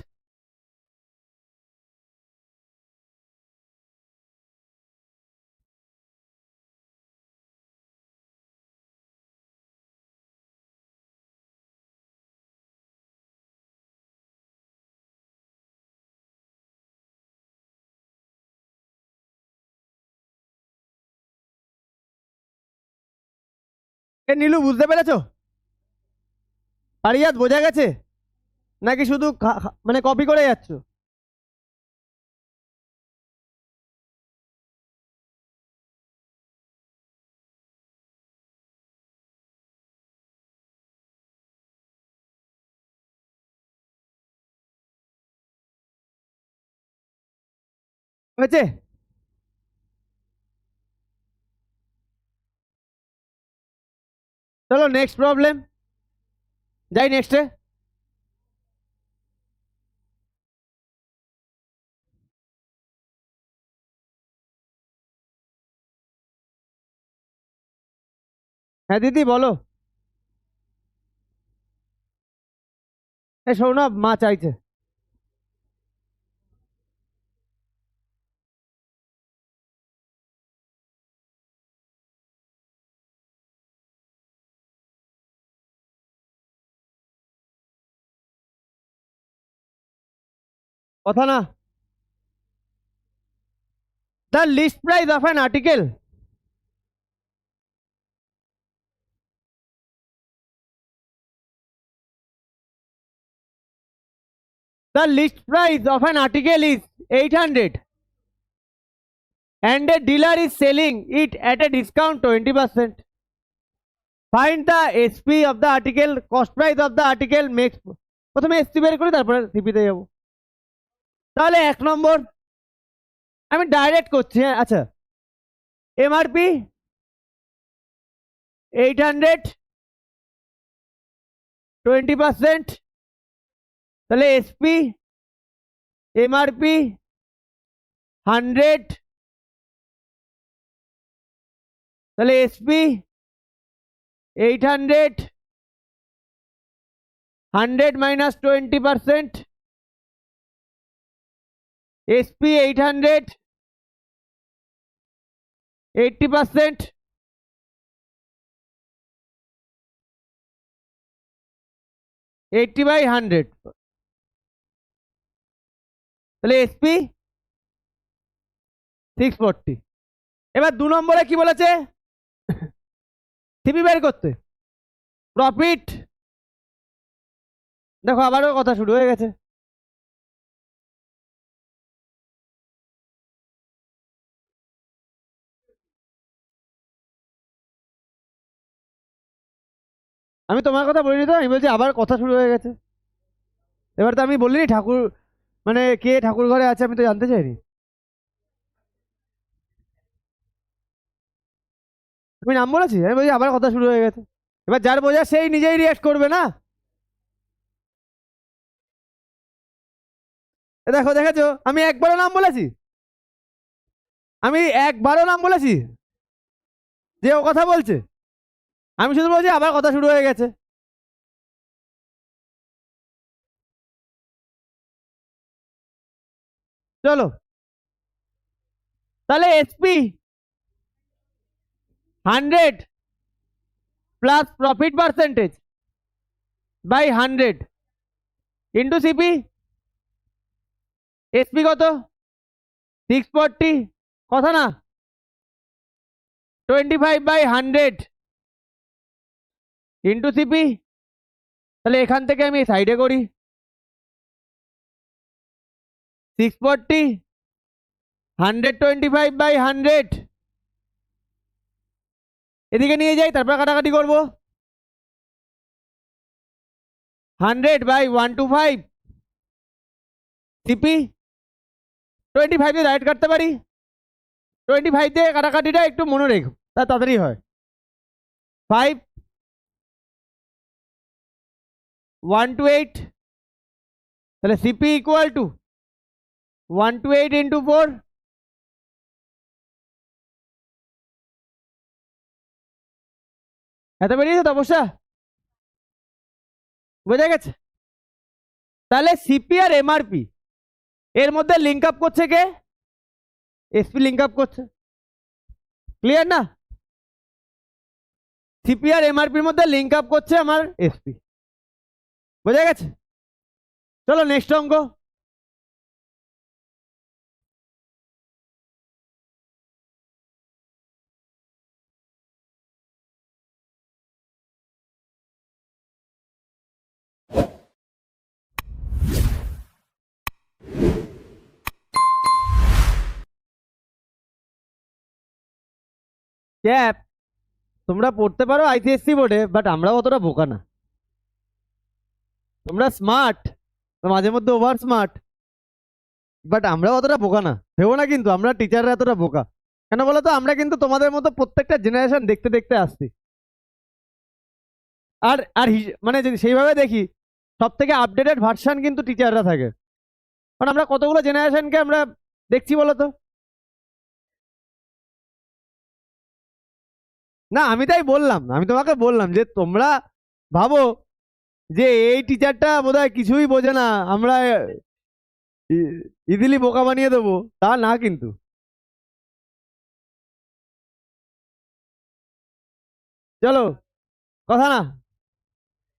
এ নীলু বুঝতে পেরেছো? পারিয়াদ বোঝা গেছে নাকি শুধু মানে কপি করে যাচ্ছ? হয়েছে? চলো নেক্সট প্রবলেম যাই, নেক্সটে। হ্যাঁ দিদি বলো। এই শোনো, মা চাইছে। কথা না। The list price of an article, the list price of an article is 800 and a dealer is selling it at a discount 20%. Find the SP of the article, cost price of the article makes। প্রথমে SP বের করি, তারপরে সিপিতে যাব। তাহলে 1 নম্বর আমি direct করছি। হ্যাঁ আচ্ছা, এমআরপি 800, 20%, তাহলে এসপি এমআরপি 100, তাহলে এসপি 800, 100 minus 20%, SP 800, 80%, 80/100, তাহলে এসপি 640। এবার 2 নম্বরে কি বলেছে? সিপি বের করতে। প্রফিট, দেখো আবারও কথা শুরু হয়ে গেছে। আমি তোমার কথা বলিনি তো, আমি বলছি আবার কথা শুরু হয়ে গেছে। এবার তো আমি বলিনি ঠাকুর মানে কে ঠাকুর ঘরে আছে, আমি তো জানতে চাইনি। আমি নাম বলেছি? আমি বলছি আবার কথা শুরু হয়ে গেছে। এবার যার বোঝা সেই নিজেই রিয়াক্ট করবে না। দেখো দেখেছো, আমি একবারও নাম বলেছি? আমি একবারও নাম বলেছি যে ও কথা বলছে? আমি শুধু বলছি আবার কথা শুরু হয়ে গেছে। চলো তাহলে SP 100 plus profit percentage by 100 into CP. SP কত? 640, কথা না? 25/100 ইন্টু সিপি। তাহলে এখান থেকে আমি সাইডে করি, 640 125/100 এদিকে নিয়ে যাই, তারপর কাটাকাটি করবো। 100/125 সিপি 25 দিয়ে ডাইরেক্ট কাটতে পারি। 25 দিয়ে কাটাকাটিটা একটু মনে রেখো, তা তাড়াতাড়ি হয়। 5 128, তাহলে সিপি ইকুয়াল টু 128 ইন্টু 4, এত বেরিয়েছে তো অবশ্য, বোঝা গেছে? তাহলে সিপি আর এমআরপি এর মধ্যে লিঙ্ক আপ করছে কে? এসপি লিঙ্ক আপ করছে, ক্লিয়ার না? সিপি আর এমআরপির মধ্যে লিঙ্ক আপ করছে আমার এসপি, বোঝা গেছে? চলো নেক্সট অঙ্ক। ক্যাপ, তোমরা পড়তে পারো আইসিএসসি বোর্ডে, বাট আমরাও অতটা বোকা না। তোমরা স্মার্ট, মাঝে মধ্যে ওভার স্মার্ট, বাট আমরাও অতটা বোকা না, ভেবো না কিন্তু আমরা টিচাররা এতটা বোকা। কেন বলো তো? আমরা কিন্তু তোমাদের মতো প্রত্যেকটা জেনারেশন দেখতে দেখতে আসছি। আর আর মানে যদি সেইভাবে দেখি, সব থেকে আপডেটেড ভার্সন কিন্তু টিচাররা থাকে। কারণ আমরা কতগুলো জেনারেশনকে আমরা দেখছি বলো তো? না, আমি তাই বললাম, আমি তোমাকে বললাম যে তোমরা ভাবো যে এই টিচারটা বোধহয় কিছুই বোঝে না, আমরা ইজিলি বোকা বানিয়ে দেবো, তা না কিন্তু। চলো, কথা না,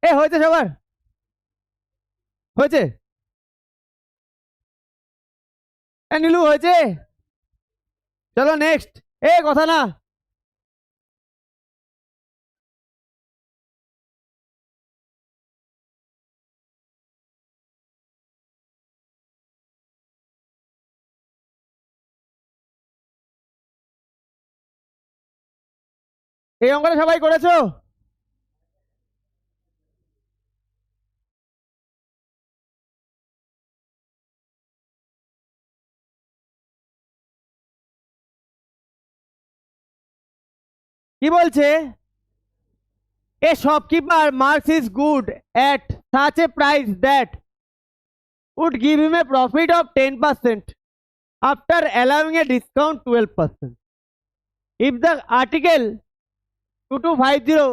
এ হয়েছে সবার, হয়েছে? এ নীলু হয়েছে? চলো নেক্সট। এ কথা না, এই অঙ্কটা সবাই করেছো? কি বলছে? A shopkeeper marks his good at such a price that would give him a profit of 10% after allowing a discount 12%. If the article 2250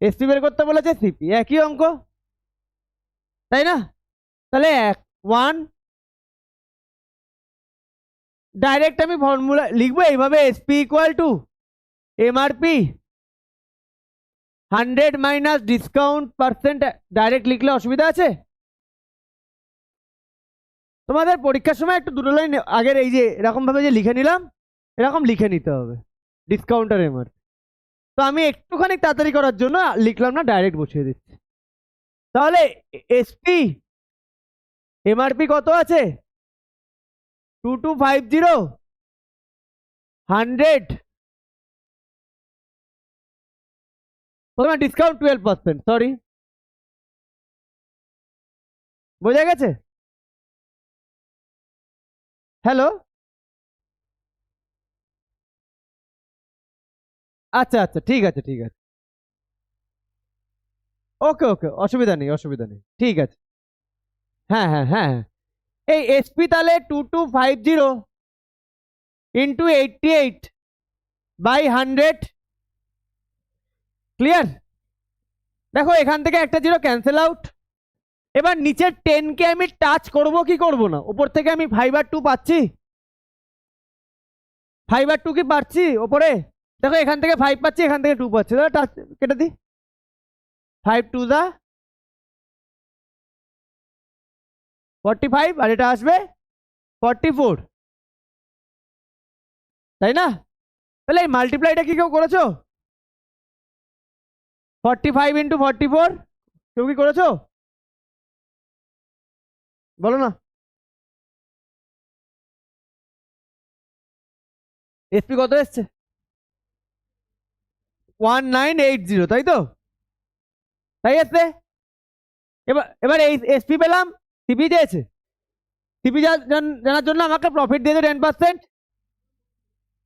SP বের করতে বলেছে, সিপি একই অঙ্ক, তাই না? তাহলে ওয়ান ডাইরেক্ট আমি ফর্মুলা লিখবো এইভাবে, SP equal to MRP 100 minus discount percent, direct লিখলে অসুবিধা আছে? তোমাদের পরীক্ষার সময় একটু দুটো লাইন আগের এই যে এরকম ভাবে যে লিখে নিলাম, এরকম লিখে নিতে হবে ডিসকাউন্ট আর এমআরপি। তো আমি একটুখানি তাড়াতাড়ি করার জন্য লিখলাম না, ডাইরেক্ট বসিয়ে দিচ্ছি। তাহলে এসপি এমআরপি কত আছে? 2250 100, প্রথমে ডিসকাউন্ট 12%, সরি, বোঝা গেছে? হ্যালো, আচ্ছা আচ্ছা, ঠিক আছে ঠিক আছে, ওকে ওকে, অসুবিধা নেই অসুবিধা নেই, ঠিক আছে। হ্যাঁ হ্যাঁ হ্যাঁ হ্যাঁ, এই এসপি তাহলে 2250 ইন্টু 88/100, ক্লিয়ার? দেখো এখান থেকে একটা জিরো ক্যান্সেল আউট। এবার নিচের 10 কে আমি টাচ করব কি করব না? উপর থেকে আমি 5/2 পাচ্ছি, 5/2 কি পাচ্ছি ওপরে? দেখো এখান থেকে 5 পাচ্ছি, এখান থেকে 2 পাচ্ছি, তাহলে টাচ কেটে দিই। 5 2 দা 45, আর এটা আসবে 44, তাই না? তাহলে এই মাল্টিপ্লাইটা কি কেউ করেছো? 45 ইন্টু 44 কেউ কি করেছো? বলো না। এসপি কত এসছে? 1980, তাই তো? তাই এসছে। এবার এবার এই এসপি পেলাম, সিপি দিয়েছে। সিপি জানার জন্য আমাকে প্রফিট দিয়েছে 10%।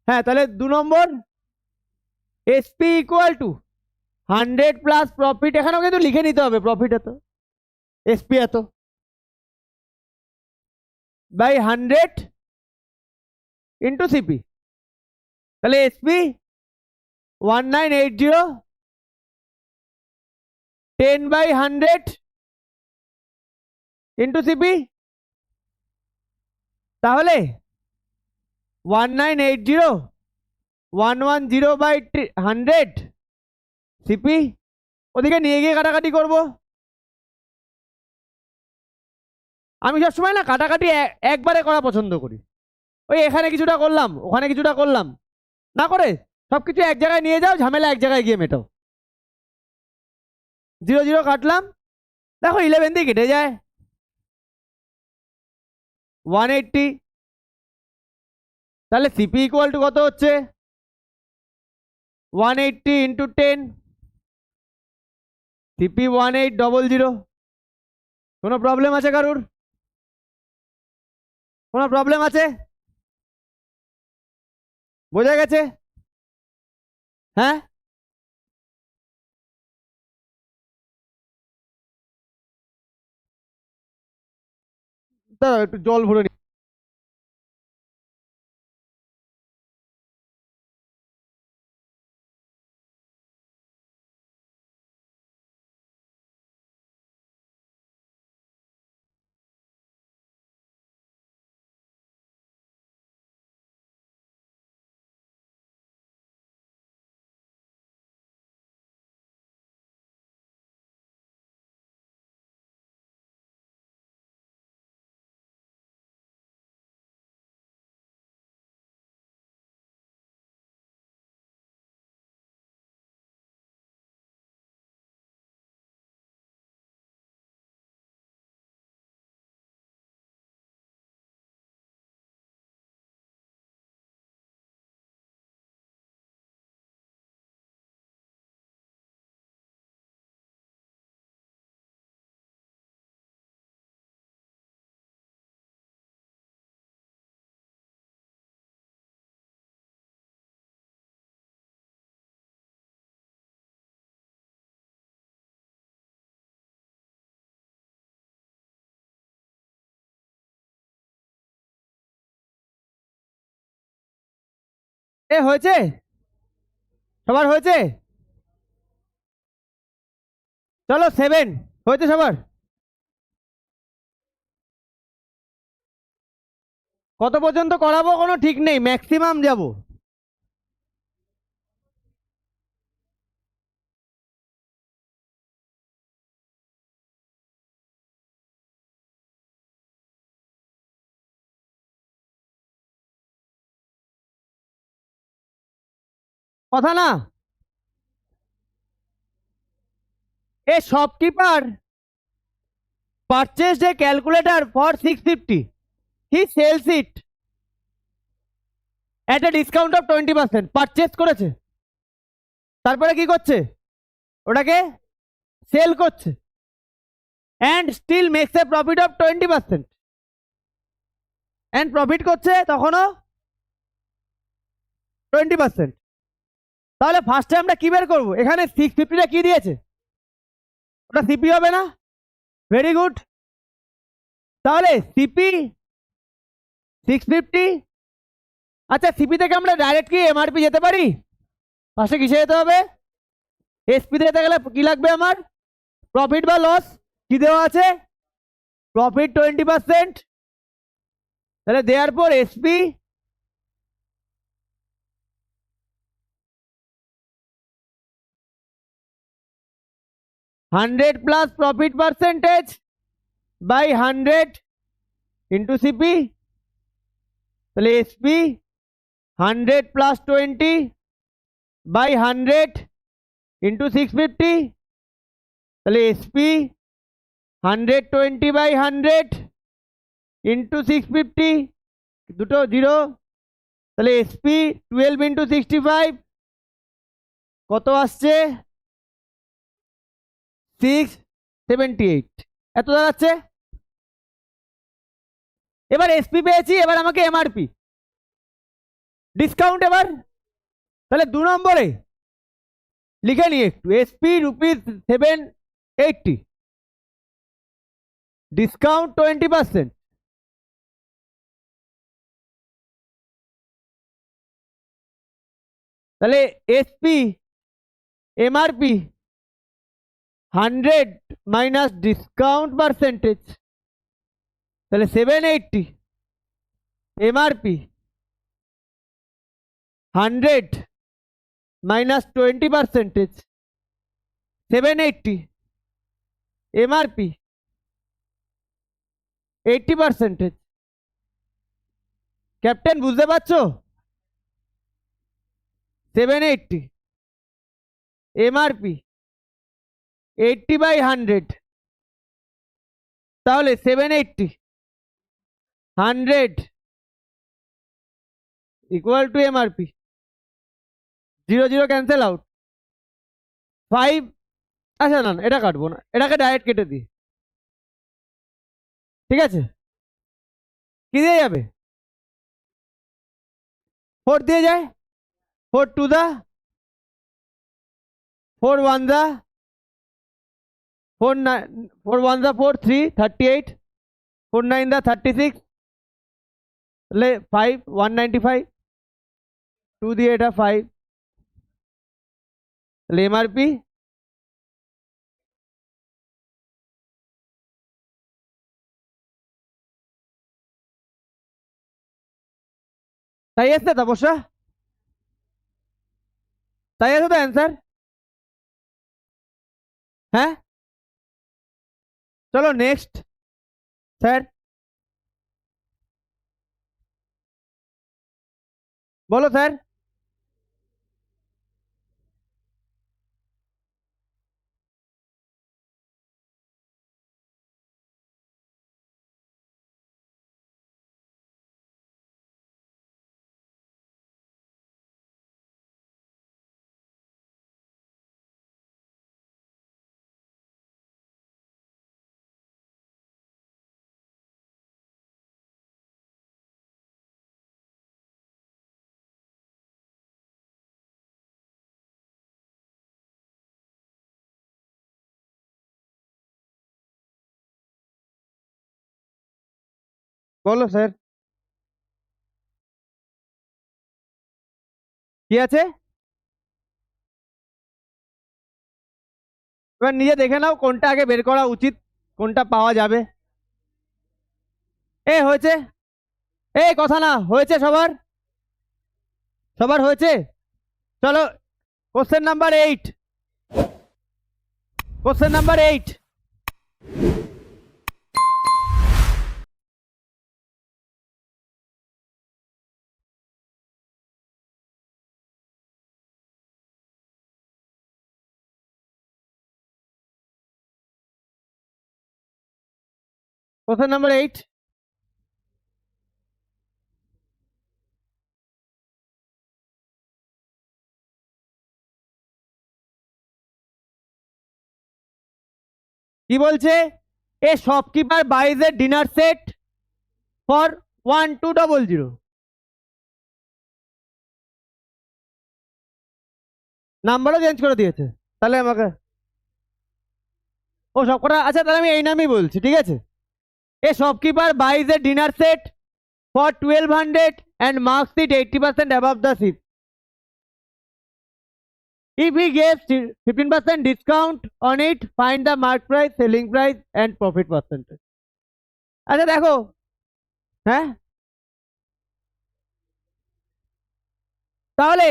হ্যাঁ, তাহলে 2 নম্বর, SP equal to 100 plus profit. এখানেও কিন্তু লিখে নিতে হবে প্রফিট এত, এসপি এত, বাই 100 ইন্টু সিপি। তাহলে এসপি 1980, 10/100 ইন্টু সিপি। তাহলে 1980 110/100 সিপি। ওদিকে নিয়ে গিয়ে কাটাকাটি করব। আমি সবসময় না কাটাকাটি একবারে করা পছন্দ করি। ওই এখানে কিছুটা করলাম, ওখানে কিছুটা করলাম না করে সবকিছু এক জায়গায় নিয়ে যাও, ঝামেলা এক জায়গায় গিয়ে মেটাও। 0 0 কাটলাম, দেখো 11 দিয়ে কেটে যায়। 180, তাহলে সিপি ইকুয়াল টু কত হচ্ছে? 180 ইন্টু 10, সিপি 1800। কোনো প্রবলেম আছে কারুর? কোনো প্রবলেম আছে? বোঝা গেছে? হ্যাঁ, একটু জল ভরে নি। এ হয়েছে? সবার হয়েছে? চলো 7 হয়েছে সবার? কত পর্যন্ত করাবো কোনো ঠিক নেই, ম্যাক্সিমাম যাব। কথা না, এ shopkeeper purchased a calculator for 650. He sells it at a discount of 20%. Purchase করেছে, তারপরে কি করছে? ওটাকে সেল করছে, and still makes a profit of 20%. and profit করছে তখনও 20%। তাহলে ফার্স্টে আমরা কি বের করবো? এখানে 650টা কি দিয়েছে? ওটা সিপি হবে না? Very good. তাহলে সিপি 650। আচ্ছা, সিপি থেকে আমরা ডাইরেক্ট কি এমআরপি যেতে পারি? পাশে কিসে যেতে হবে? এসপি তে যেতে গেলে কি লাগবে আমার? প্রফিট বা লস কি দেওয়া আছে? প্রফিট 20%। তাহলে দেওয়ার পর SP 100 plus profit percentage by 100 into CP. তাহলে এসপি 100 প্লাস 20 বাই 100 ইন্টু 650। তাহলে এসপি 120/100 ইন্টু 650, দুটো 0, তাহলে এসপি 12 ইন্টু 65 কত আসছে? 678 এত দাঁড়াচ্ছে। এবার এসপি পেয়েছি, এবার আমাকে এমআরপি ডিসকাউন্ট। এবার তাহলে 2 নম্বরে লিখে নিই একটু, এসপি ₹780, ডিসকাউন্ট 20%। তাহলে SP MRP 100 minus discount percentage, তাহলে 780 এমআরপি 100 মাইনাস 20%, 780 এমআরপি 80%। ক্যাপ্টেন বুঝতে পারছো? 780 এমআরপি 80/100, তাহলে 780 100 equal to MRP. 0 0 cancel out, 5। আচ্ছা না, এটা কাটবো না, এটাকে ডাইরেক্ট কেটে দিই। ঠিক আছে, কি দিয়ে যাবে? 4 দিয়ে যায়, 4 2 দা 4 1 দা 4 1 দা 4 3 38, 4 9 দা 36, তাহলে 5 195, 2 দিয়ে এটা 5, তাহলে এমআরপি তাই আসছে তপস্যা, তাই আছে তো অ্যান্সার? হ্যাঁ, চলো নেক্সট। স্যার বলো স্যার। বলো স্যার, কি আছে? এবার নিজে দেখে নাও কোনটা আগে বের করা উচিত, কোনটা পাওয়া যাবে। হয়েছে, কথা না হয়েছে, সবার সবার হয়েছে। চলো question number 8, question number 8। Question number 8, কি বলছে? এ shopkeeper বাইজ A dinner set for 1200। নাম্বারও চেঞ্জ করে দিয়েছে, তাহলে আমাকে ও সব কটা। আচ্ছা তাহলে আমি এই নামই বলছি, ঠিক আছে? এ shopkeeper বাইজ A dinner set for 1200 and marks it 80% above the ship. If he gives 15% discount on it, find the mark price, selling price and profit percentage. আচ্ছা দেখো, হ্যাঁ তাহলে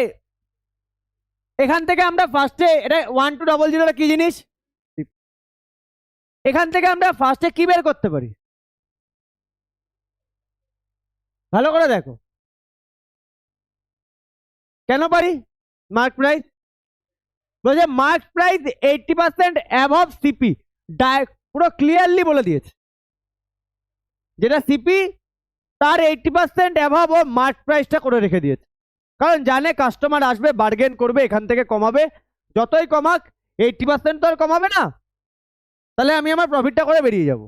এখান থেকে আমরা ফার্স্টে এটা 1200 কি জিনিস, এখান থেকে আমরা ফার্স্টে কি বের করতে পারি? ভালো করে দেখো, কেন পারি? মার্ক প্রাইস বলছে, মার্ক প্রাইস 80% অ্যাবভ সিপি, পুরো ক্লিয়ারলি বলে দিয়েছে। যেটা সিপি তার 80% অ্যাভাব ও মার্ক প্রাইসটা করে রেখে দিয়েছে, কারণ জানে কাস্টমার আসবে, বার্গেন করবে, এখান থেকে কমাবে, যতই কমাক 80% তো আর কমাবে না, তাহলে আমি আমার প্রফিটটা করে বেরিয়ে যাব।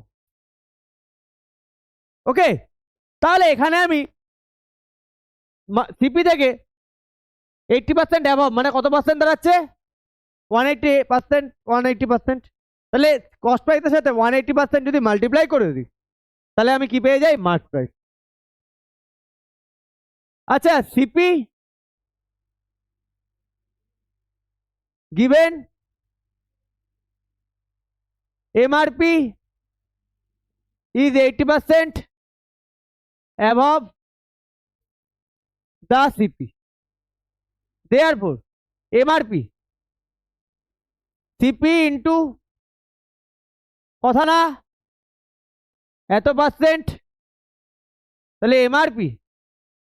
ওকে, তাহলে এখানে আমি সিপি থেকে 80% অ্যাভাব মানে কত পার্সেন্ট দাঁড়াচ্ছে? 180%। 180%, তাহলে কস্ট প্রাইসের সাথে 180% যদি মাল্টিপ্লাই করে দিই, তাহলে আমি কি পেয়ে যাই? Mark price. আচ্ছা, CP given MRP is 80% above the CP. Therefore, MRP CP into কথা না এত পার্সেন্ট, তাহলে এমআরপি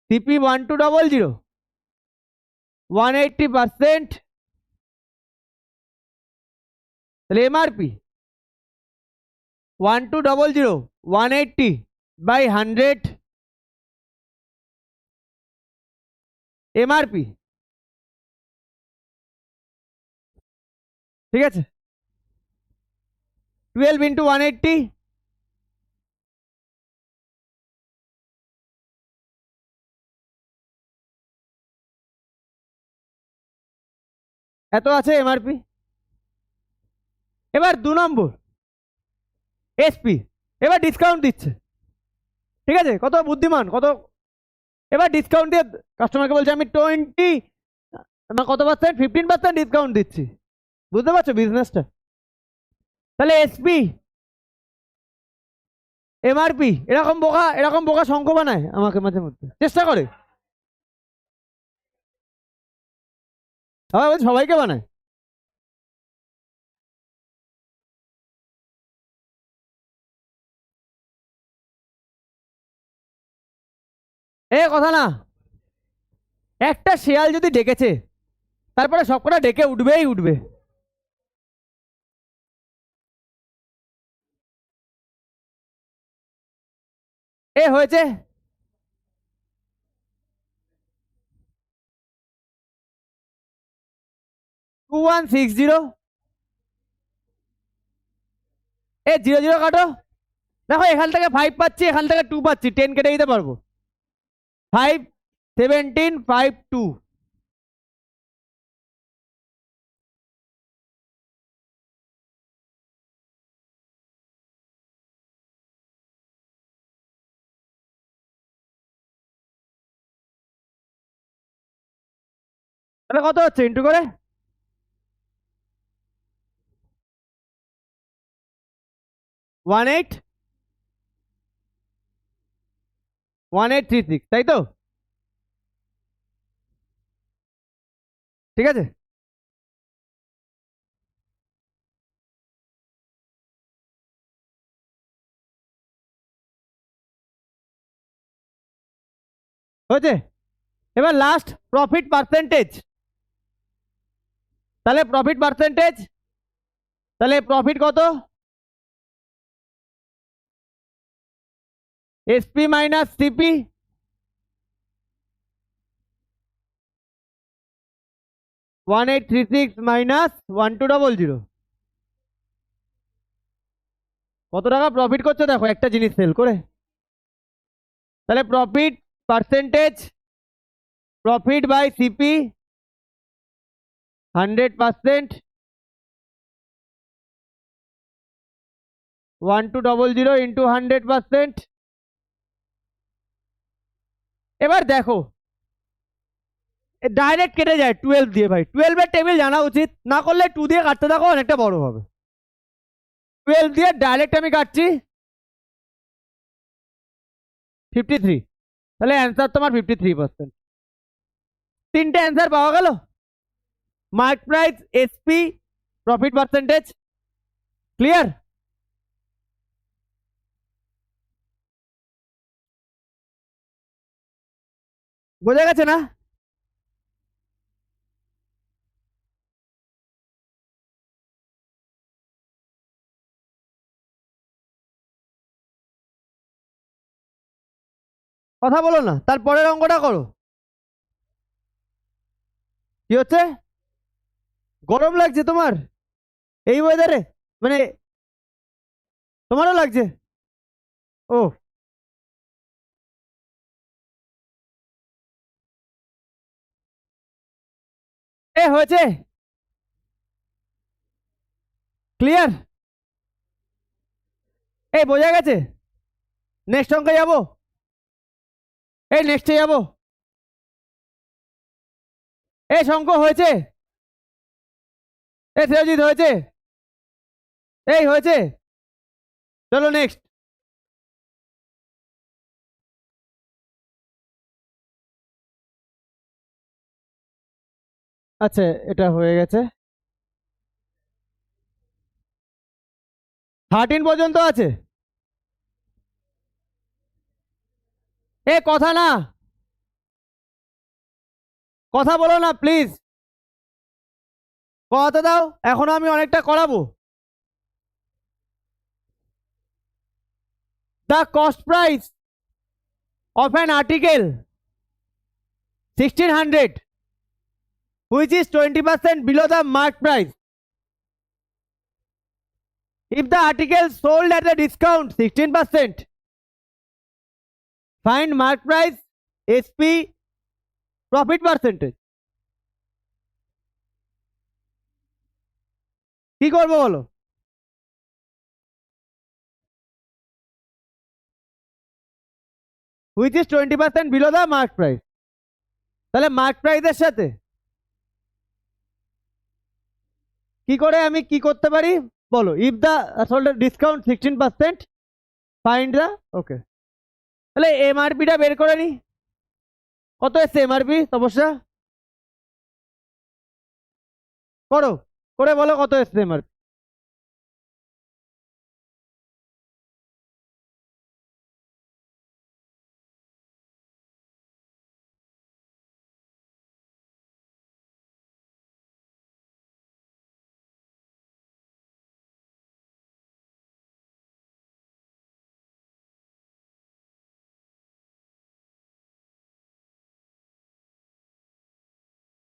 সিপি 1200 180%, তাহলে এমআরপি 1200 180 বাই 100 এমআরপি। ঠিক আছে, 12 ইন্টু 180, এত আছে এমআরপি। এবার 2 নম্বর এসপি, এবার ডিসকাউন্ট দিচ্ছে। ঠিক আছে, কত বুদ্ধিমান, কত, এবার ডিসকাউন্ট দিয়ে কাস্টমারকে বলছে আমি 20 না কত পার্সেন্ট, 15% ডিসকাউন্ট দিচ্ছি। বুঝতে পারছো বিজনেসটা? তাহলে এসপি এমআরপি, এরকম বোকা শঙ্খ বানায় আমাকে মাঝে মধ্যে, চেষ্টা করে, সবাইকে বানায়। এ কথা না, একটা শেয়াল যদি ডেকেছে, তারপরে সবকটা ডেকে উঠবেই উঠবে। এ হয়েছে 2160, এ 00 কাটো, দেখো এখান থেকে 5 পাচ্ছি, এখান থেকে 2 পাচ্ছি, 10 কেটে দিতে পারবো। 5 17 5 2, তাহলে কত হচ্ছে ইন্টু করে? 1836, তাই তো? ঠিক আছে, হয়েছে। এবার লাস্ট প্রফিট পার্সেন্টেজ, তাহলে প্রফিট পার্সেন্টেজ, তাহলে প্রফিট কত? এসপি মাইনাস সিপি, 1836 মাইনাস 1200, কত টাকা প্রফিট করছে দেখো একটা জিনিস সেল করে। তাহলে profit percentage, profit by CP 100%, 1200 into 100%। এবার দেখো ডাইরেক্ট কেটে যায় 12 দিয়ে, ভাই 12 এর টেবিল জানা উচিত, না করলে 2 দিয়ে কাটতে থাকো, অনেকটা বড় হবে। 12 দিয়ে ডাইরেক্ট আমি কাটছি 53, তাহলে অ্যান্সার তোমার 53%। তিনটে অ্যান্সার পাওয়া গেল, mark price, SP, profit percentage. Clear? বোঝা গেছে না? কথা বলো না, তারপরের অঙ্কটা করো। কি হচ্ছে? গরম লাগছে তোমার এই ওয়েদারে? মানে তোমারও লাগছে? ও, এ হয়েছে, ক্লিয়ার, এই বোঝা গেছে। নেক্সট অঙ্কে যাবো, এই নেক্সটে যাবো। এই শঙ্খ হয়েছে, এই সেরজিৎ হয়েছে, এই হয়েছে, চলো নেক্সট। আচ্ছা, এটা হয়ে গেছে। 13 পর্যন্ত আছে। এ কথা না, কথা বলো না প্লিজ, কথা দাও, এখনো আমি অনেকটা করাবো। The cost price of an article 1600 which is 20% below the mark price. If the article sold at a discount 16%, find mark price, SP, profit percentage. কি করবো বলো? Which is 20% below the mark price. তাহলে mark প্রাইসের সাথে কি করে আমি কি করতে পারি বলো? If the sold discount 16%, find the, okay, তাহলে এমআরপিটা বের করে নি। কত এসছে এমআরপি? সমস্যা করো, করে বলো কত এসছে এমআরপি।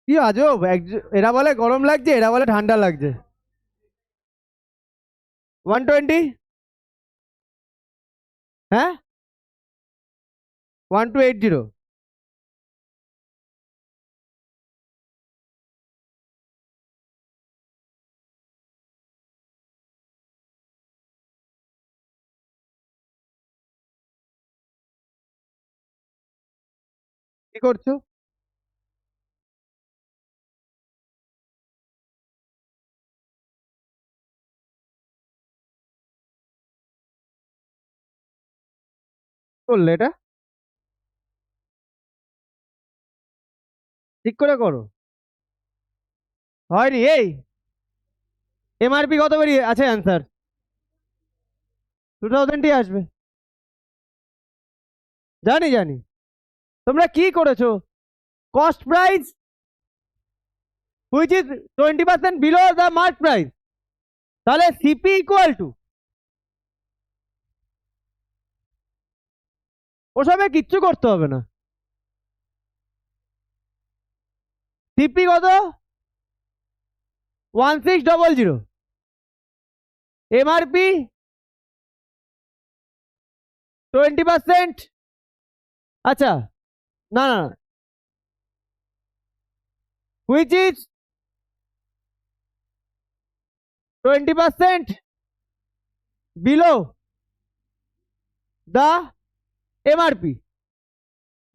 কি আজব, এরা বলে গরম লাগছে, এরা বলে ঠান্ডা লাগছে। 120, হ্যাঁ, 1280। কি করছো? করলে এটা ঠিক করে করো। হয়নি এই এমআরপি কত বেরিয়ে আছে? অ্যান্সার 2000ই আসবে। জানি জানি, তোমরা কি করেছো? Cost price which is 20% below the mark price, তাহলে সিপি ইকুয়াল টু, ওসবে কিচ্ছু করতে হবে না। সিপি কত? 1600। এমআরপি 20%, আচ্ছা, না না, which is 20% below the MRP,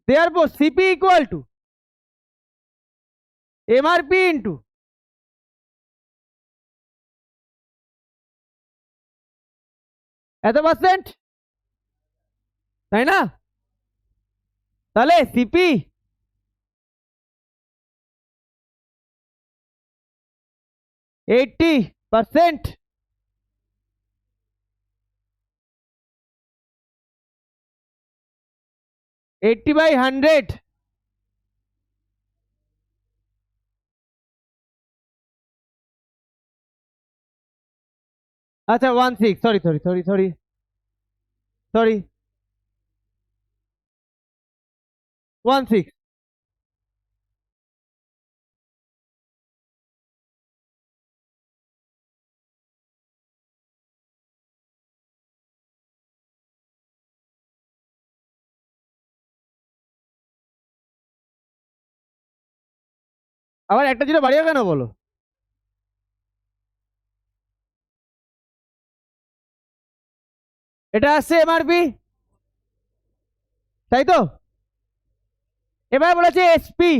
therefore CP equal to MRP into এত পার্সেন্ট, তাই না? তাহলে সিপি 80%, 80/100, আচ্ছা 16, sorry sorry sorry sorry sorry, 16। আবার একটা জিরো বাড়িয়ে কেন বলো? এটা আসছে এমআরপি, তাই তো? এবার বলেছে SP,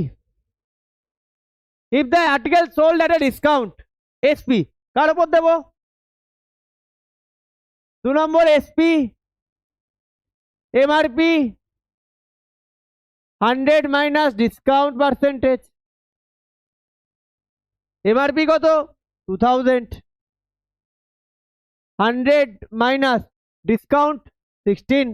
if the article sold at a discount. SP কার উপর দেবো? 2 নম্বর SP MRP 100 minus discount percentage. MRP কত? 2000, 100 মাইনাস ডিসকাউন্ট 16,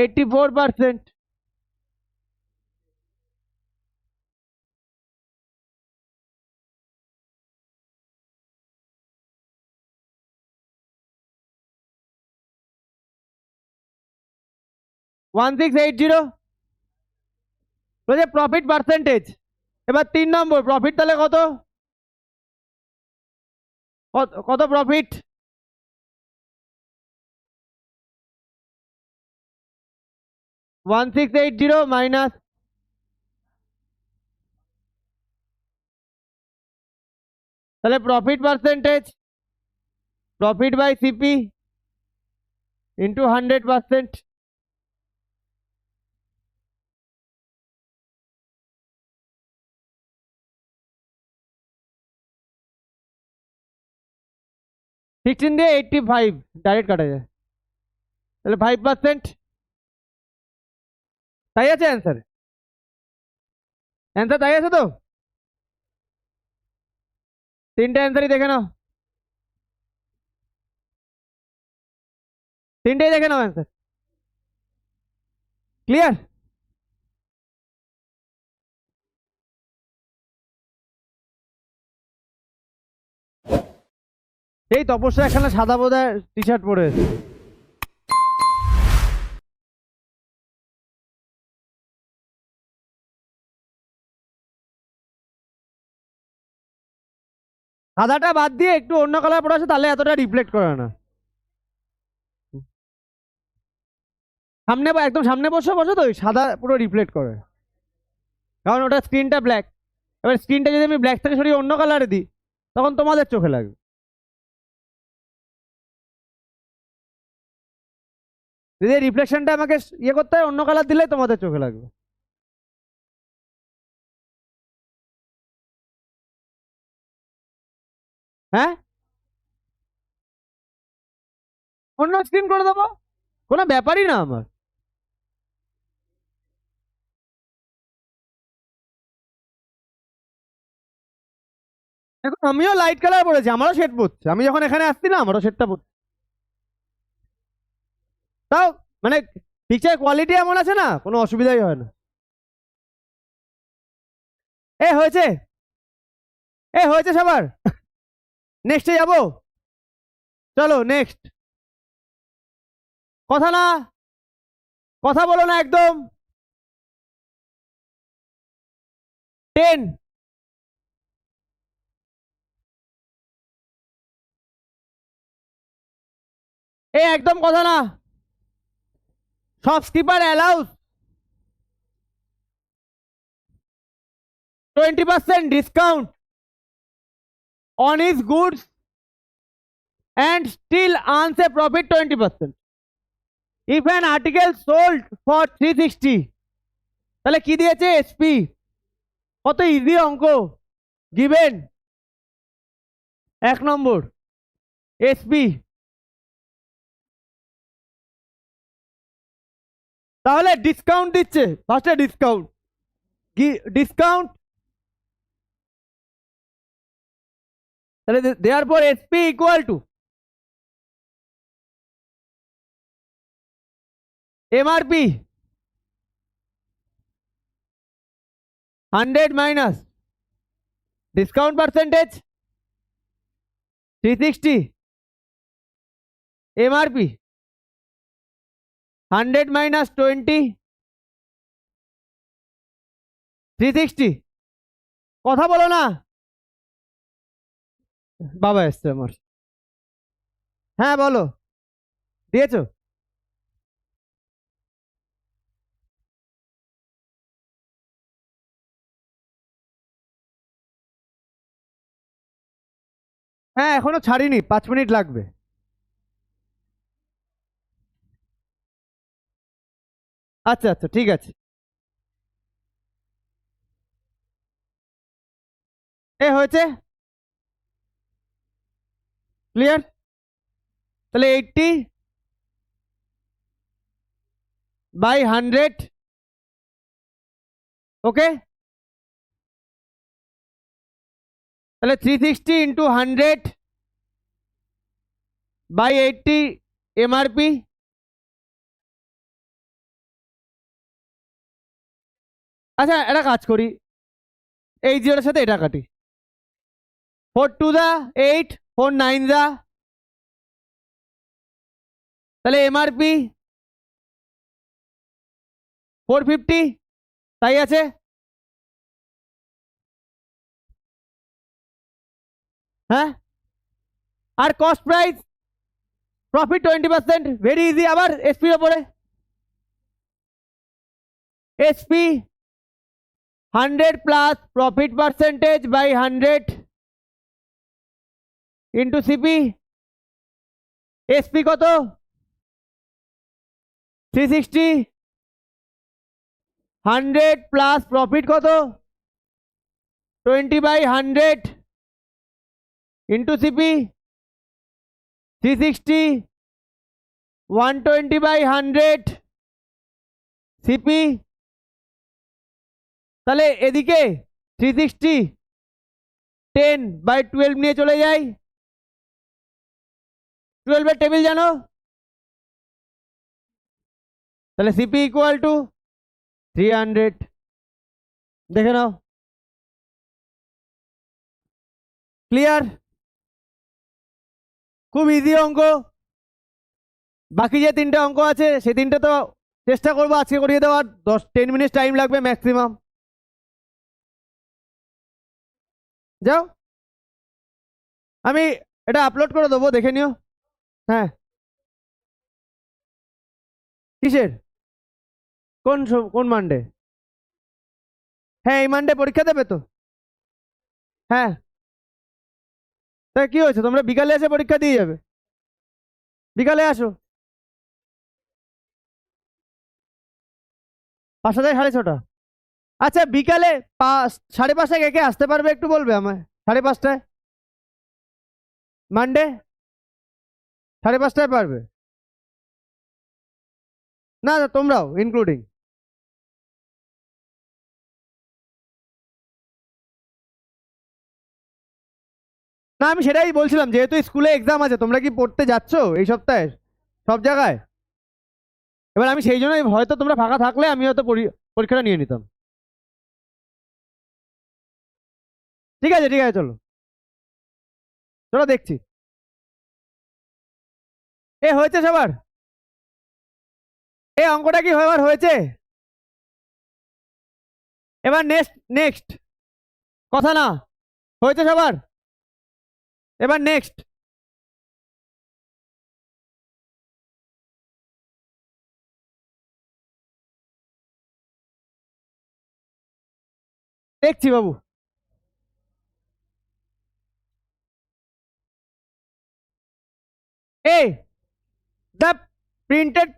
84%। 1680 বলছে প্রফিট পার্সেন্টেজ। এবার 3 নম্বর প্রফিট তাহলে কত? কত প্রফিট? 1680 মাইনাস, তাহলে profit percentage, profit by CP into 100%। Sixteen দিয়ে 85 ডাইরেক্ট কাটা যায়, তাহলে 5%। তাই আছে অ্যান্সার? অ্যান্সার তাই আছে তো? তিনটে অ্যান্সারই দেখে নাও, তিনটেই দেখে নাও অ্যান্সার। ক্লিয়ার? এই তপস্যা এখানে সাদা বোধহয় টি শার্ট পরে আছে। সাদাটা বাদ দিয়ে একটু অন্য কালার পরে আছে, তাহলে এতটা রিফ্লেক্ট করে না। সামনে একদম সামনে বসে বসে তো সাদা পুরো রিফ্লেক্ট করে, কারণ ওটা স্ক্রিনটা ব্ল্যাক। এবার স্ক্রিনটা যদি আমি ব্ল্যাক থেকে সরিয়ে অন্য কালারে দিই, তখন তোমাদের চোখে লাগবে। যদি রিফ্লেকশনটা আমাকে ইয়ে করতে হয়, অন্য কালার দিলে তোমাদের চোখে লাগবে। হ্যাঁ, অন্য স্ক্রিন করে দেবো, কোনো ব্যাপারই না আমার। দেখো আমিও লাইট কালার পরেছি, আমারও শেড পড়ছে, আমি যখন এখানে আসছি না আমারও শেডটা পড়ছে। তাও মানে পিকচার কোয়ালিটি এমন আছে না, কোনো অসুবিধাই হয় না। এ হয়েছে, এ হয়েছে সবার। নেক্সটে যাবো, চলো নেক্সট। কথা না, কথা বলো না একদম। 10, এ একদম কথা না। Shopkeeper allows 20% discount on his goods and still earns a profit 20%. If an article sold for 360, তাহলে কি দিয়েছে? এসপি। কত ইজি অঙ্ক, গিভেন 1 নম্বর এসপি। তাহলে ডিসকাউন্ট দিচ্ছে, ফার্স্টে ডিসকাউন্ট, ডিসকাউন্ট, তাহলে দেওয়ার পর SP equal to MRP 100 minus discount percentage 360 MRP 100 minus 20 360 কথা বলো না বাবা এসছে আমার হ্যাঁ বলো দিয়েছো হ্যাঁ এখনো ছাড়িনি 5 মিনিট লাগবে আচ্ছা আচ্ছা ঠিক আছে এ হয়েছে ক্লিয়ার তাহলে 80/100 ওকে তাহলে 360 × 100/80 এমআরপি আচ্ছা একটা কাজ করি এই জিরোটার সাথে এটা কাটি 4 2 8 4 9 তাহলে এমআরপি 450 তাই আছে হ্যাঁ আর cost price profit 20% very easy আবার এসপির ওপরে SP 100 plus profit percentage by 100 into CP SP কত 360 100 প্লাস প্রফিট কত 20/100 ইন্টু সিপি 360 120/100 সিপি তাহলে এদিকে 360 10/12 নিয়ে চলে যাই 12 এর টেবিল জানো তাহলে সিপি ইকুয়াল টু 300 দেখে নাও ক্লিয়ার খুব ইজি অঙ্ক বাকি যে তিনটে অঙ্ক আছে সেই তিনটে তো চেষ্টা করবো আজকে করিয়ে দেওয়ার 10-10 মিনিট টাইম লাগবে ম্যাক্সিমাম যাও আমি এটা আপলোড করে দেবো দেখে নিও হ্যাঁ কিসের কোন মানডে হ্যাঁ এই মানডে পরীক্ষা দেবে তো হ্যাঁ তা কি হয়েছে তোমরা বিকালে এসে পরীক্ষা দিয়ে যাবে বিকালে আসো 5টা থেকে 6:30 আচ্ছা বিকালে 5:30টায় কে কে আসতে পারবে একটু বলবে আমায় 5:30টায় মানডে 5:30টায় পারবে না না তোমরাও ইনক্লুডিং না আমি সেটাই বলছিলাম যেহেতু স্কুলে এক্সাম আছে তোমরা কি পড়তে যাচ্ছ এই সপ্তাহে সব জায়গায় এবার আমি সেই জন্যই হয়তো তোমরা ফাঁকা থাকলে আমি হয়তো পরীক্ষাটা নিয়ে নিতাম ঠিক আছে চলো চলো দেখছি এ হয়েছে সবার এই অঙ্কটা কি হয়েছে এবার নেক্সট কথা না হয়েছে সবার এবার নেক্সট দেখছি বাবু এই the printed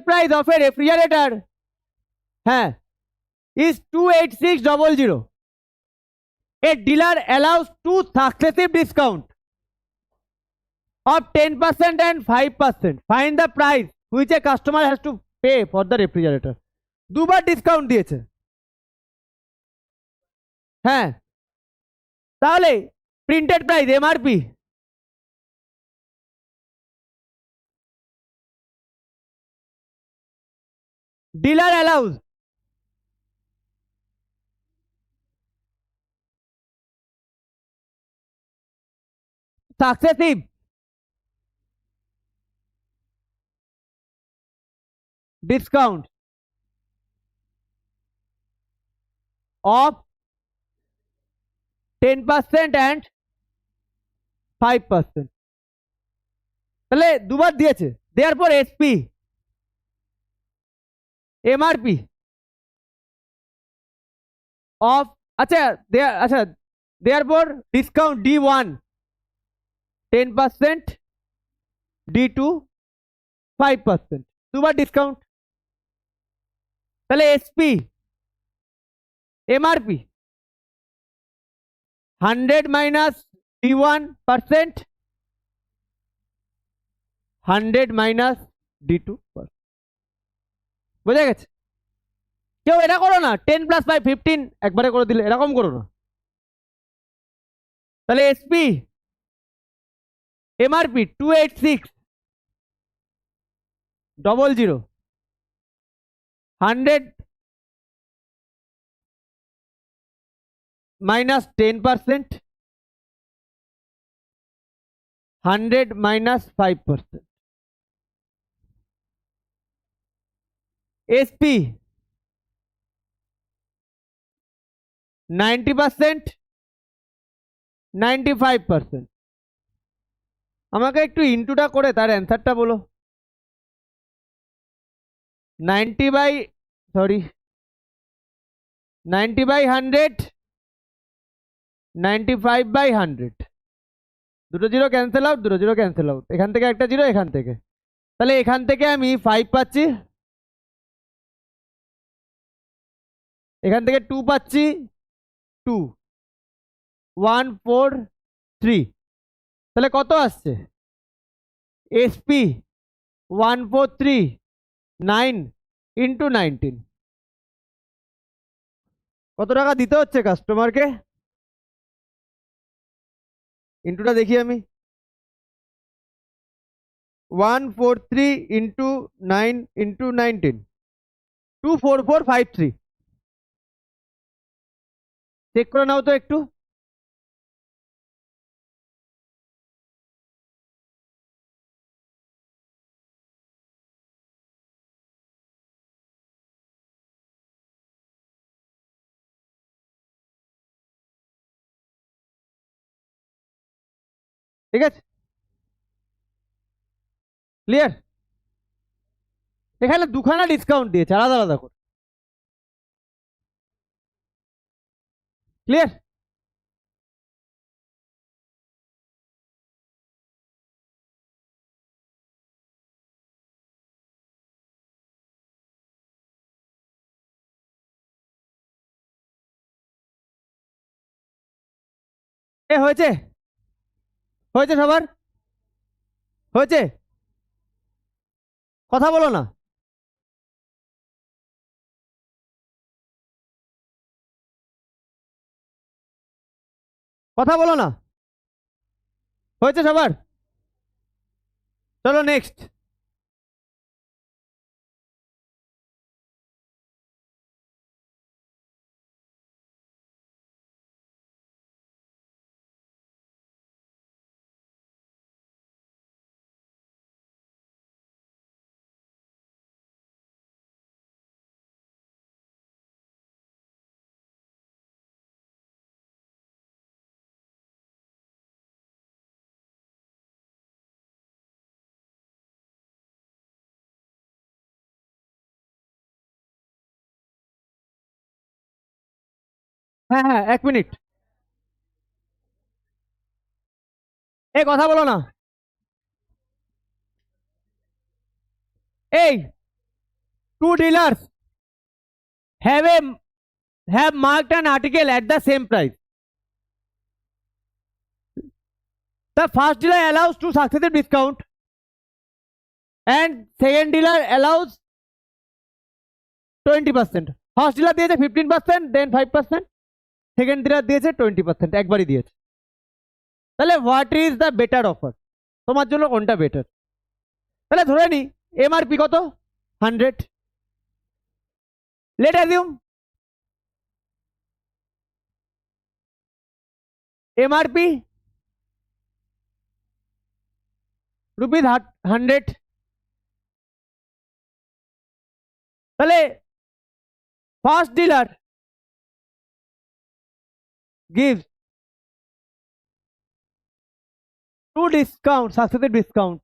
price of A refrigerator হ্যাঁ is 28600 a dealer allows two successive discount of 10% and 5% find the price which a customer has to pay for the refrigerator দুবার ডিসকাউন্ট দিয়েছে হ্যাঁ তাহলে printed price MRP dealer allows successive discount of 10% and 5%, তাহলে দুবার দিয়েছে। দেওয়ার পর SP MRP of, আচ্ছা দেওয়ার পর ডিসকাউন্ট D1 10%, D2 5%, দুবার ডিসকাউন্ট। তাহলে SP MRP 100 minus D1%, 100 minus D2। বোঝা গেছে? কেউ এটা করো না, 10 প্লাস 5 15 একবারে করে দিলে, এরকম করো না। তাহলে SP MRP 28600, 100 minus 10%, 100 minus 5%. SP 90%, 95%। আমাকে একটু ইনটুটা করে তার অ্যান্সারটা বলো। 90 বাই 100, 95 বাই 100, দুটো জিরো ক্যান্সেল আউট, দুটো জিরো ক্যান্সেল আউট, এখান থেকে একটা জিরো, এখান থেকে। তাহলে এখান থেকে আমি 5 পাচ্ছি, এখান থেকে 2 পাচ্ছি, 2 1 4 3। তাহলে কত আসছে? SP 1439 into 19। কত টাকা দিতে হচ্ছে কাস্টমারকে? ইন্টুটা দেখি আমি, 143 ইন্টু 9 ইন্টু 19, 24453। চেক করে নাও তো একটু। ঠিক আছে, ক্লিয়ার? এখানে দুখানা ডিসকাউন্ট দিয়েছে আলাদা আলাদা করে। ক্লিয়ার? এ হয়েছে? হয়েছে সবার? হয়েছে? কথা বলো না। কথা বলো না। হয়েছে সবার? চলো নেক্সট। হ্যাঁ হ্যাঁ, 1 মিনিট। এ কথা বলো না। এই two dealers have marked an article at the same price. The first dealer allows two successive discount and second dealer allows 20%. First dealer দিয়েছে 15%, then 5%, second dealer দিয়েছে 20%, একবারই দিয়েছে। তাহলে what is the better offer? তোমার জন্য কোনটা better? তাহলে ধরে নি এমআরপি কত? 100। Let assume MRP rupees 100। তাহলে first dealer gives 2 discount, successive discount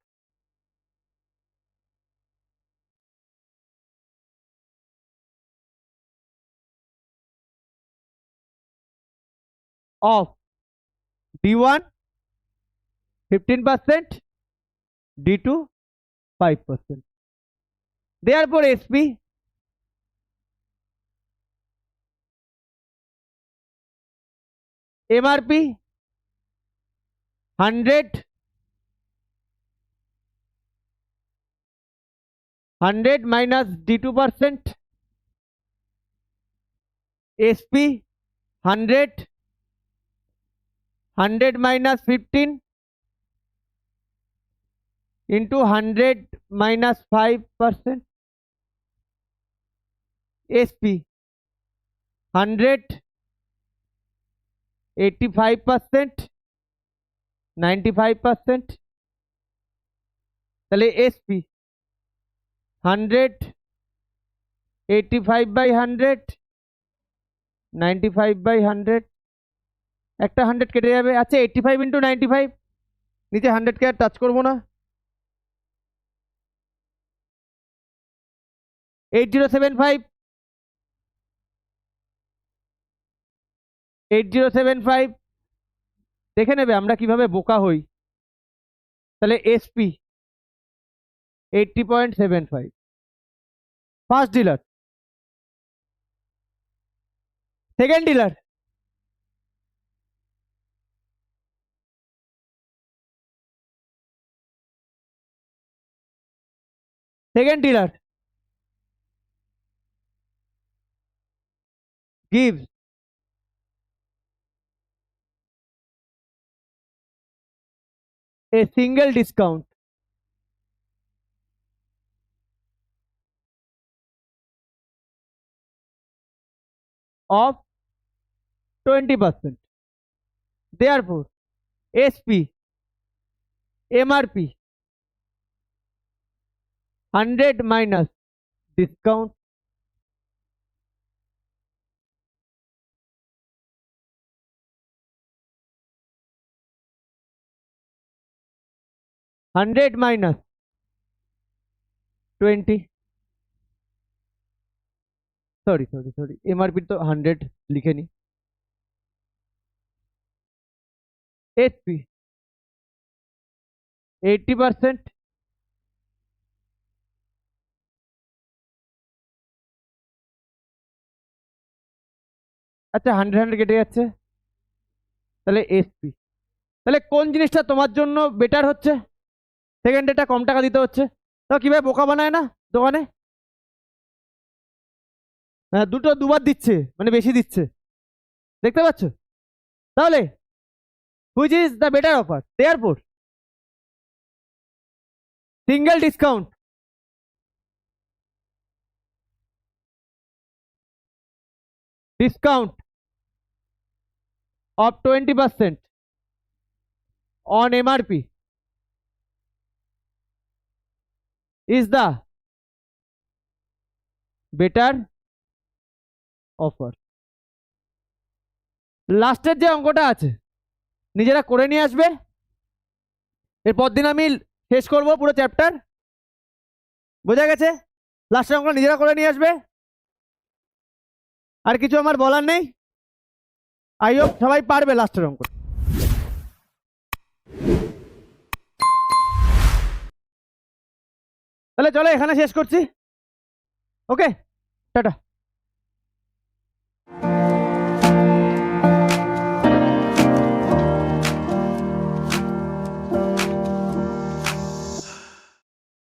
of D1 15%, D2 5%. Therefore SP MRP 100 minus D2%, SP 100 minus 15 into 100 minus 5%, SP 100 85%, 95%, তাহলে SP 100 85 by 100 95 by 100, একটা 100 কেটে যাবে। আচ্ছা 85 into 95, নিচে 100 কে আর টাচ করবো না। 8075 8075 দেখে নেবে আমরা কিভাবে বোকা হই। তাহলে SP 80.75 first dealer. Second dealer gives a single discount of 20%. Therefore SP MRP 100 minus discount $100 minus 20, sorry MRP तो 100 लिखे नहीं, SP 80%, আচ্ছা 100 কেটে যাচ্ছে, তাহলে SP। তাহলে কোন জিনিসটা তোমার জন্য বেটার হচ্ছে? সেকেন্ডেটা কম টাকা দিতে হচ্ছে। তো কিভাবে বোকা বানায় না দোকানে, হ্যাঁ দুটো দুবার দিচ্ছে মানে বেশি দিচ্ছে, দেখতে পাচ্ছ? তাহলে which is the better offer? Airport single discount of 20% on MRP is the better offer. লাস্টের যে অঙ্কটা আছে নিজেরা করে নিয়ে আসবে, এরপর দিন আমি শেষ করব পুরো চ্যাপ্টার, বোঝা গেছে? লাস্টের অঙ্ক নিজেরা করে নিয়ে আসবে, আর কিছু আমার বলার নেই। আই হোপ সবাই পারবে লাস্টের অঙ্ক। তাহলে চলো এখানে শেষ করছি, ওকে টাটা।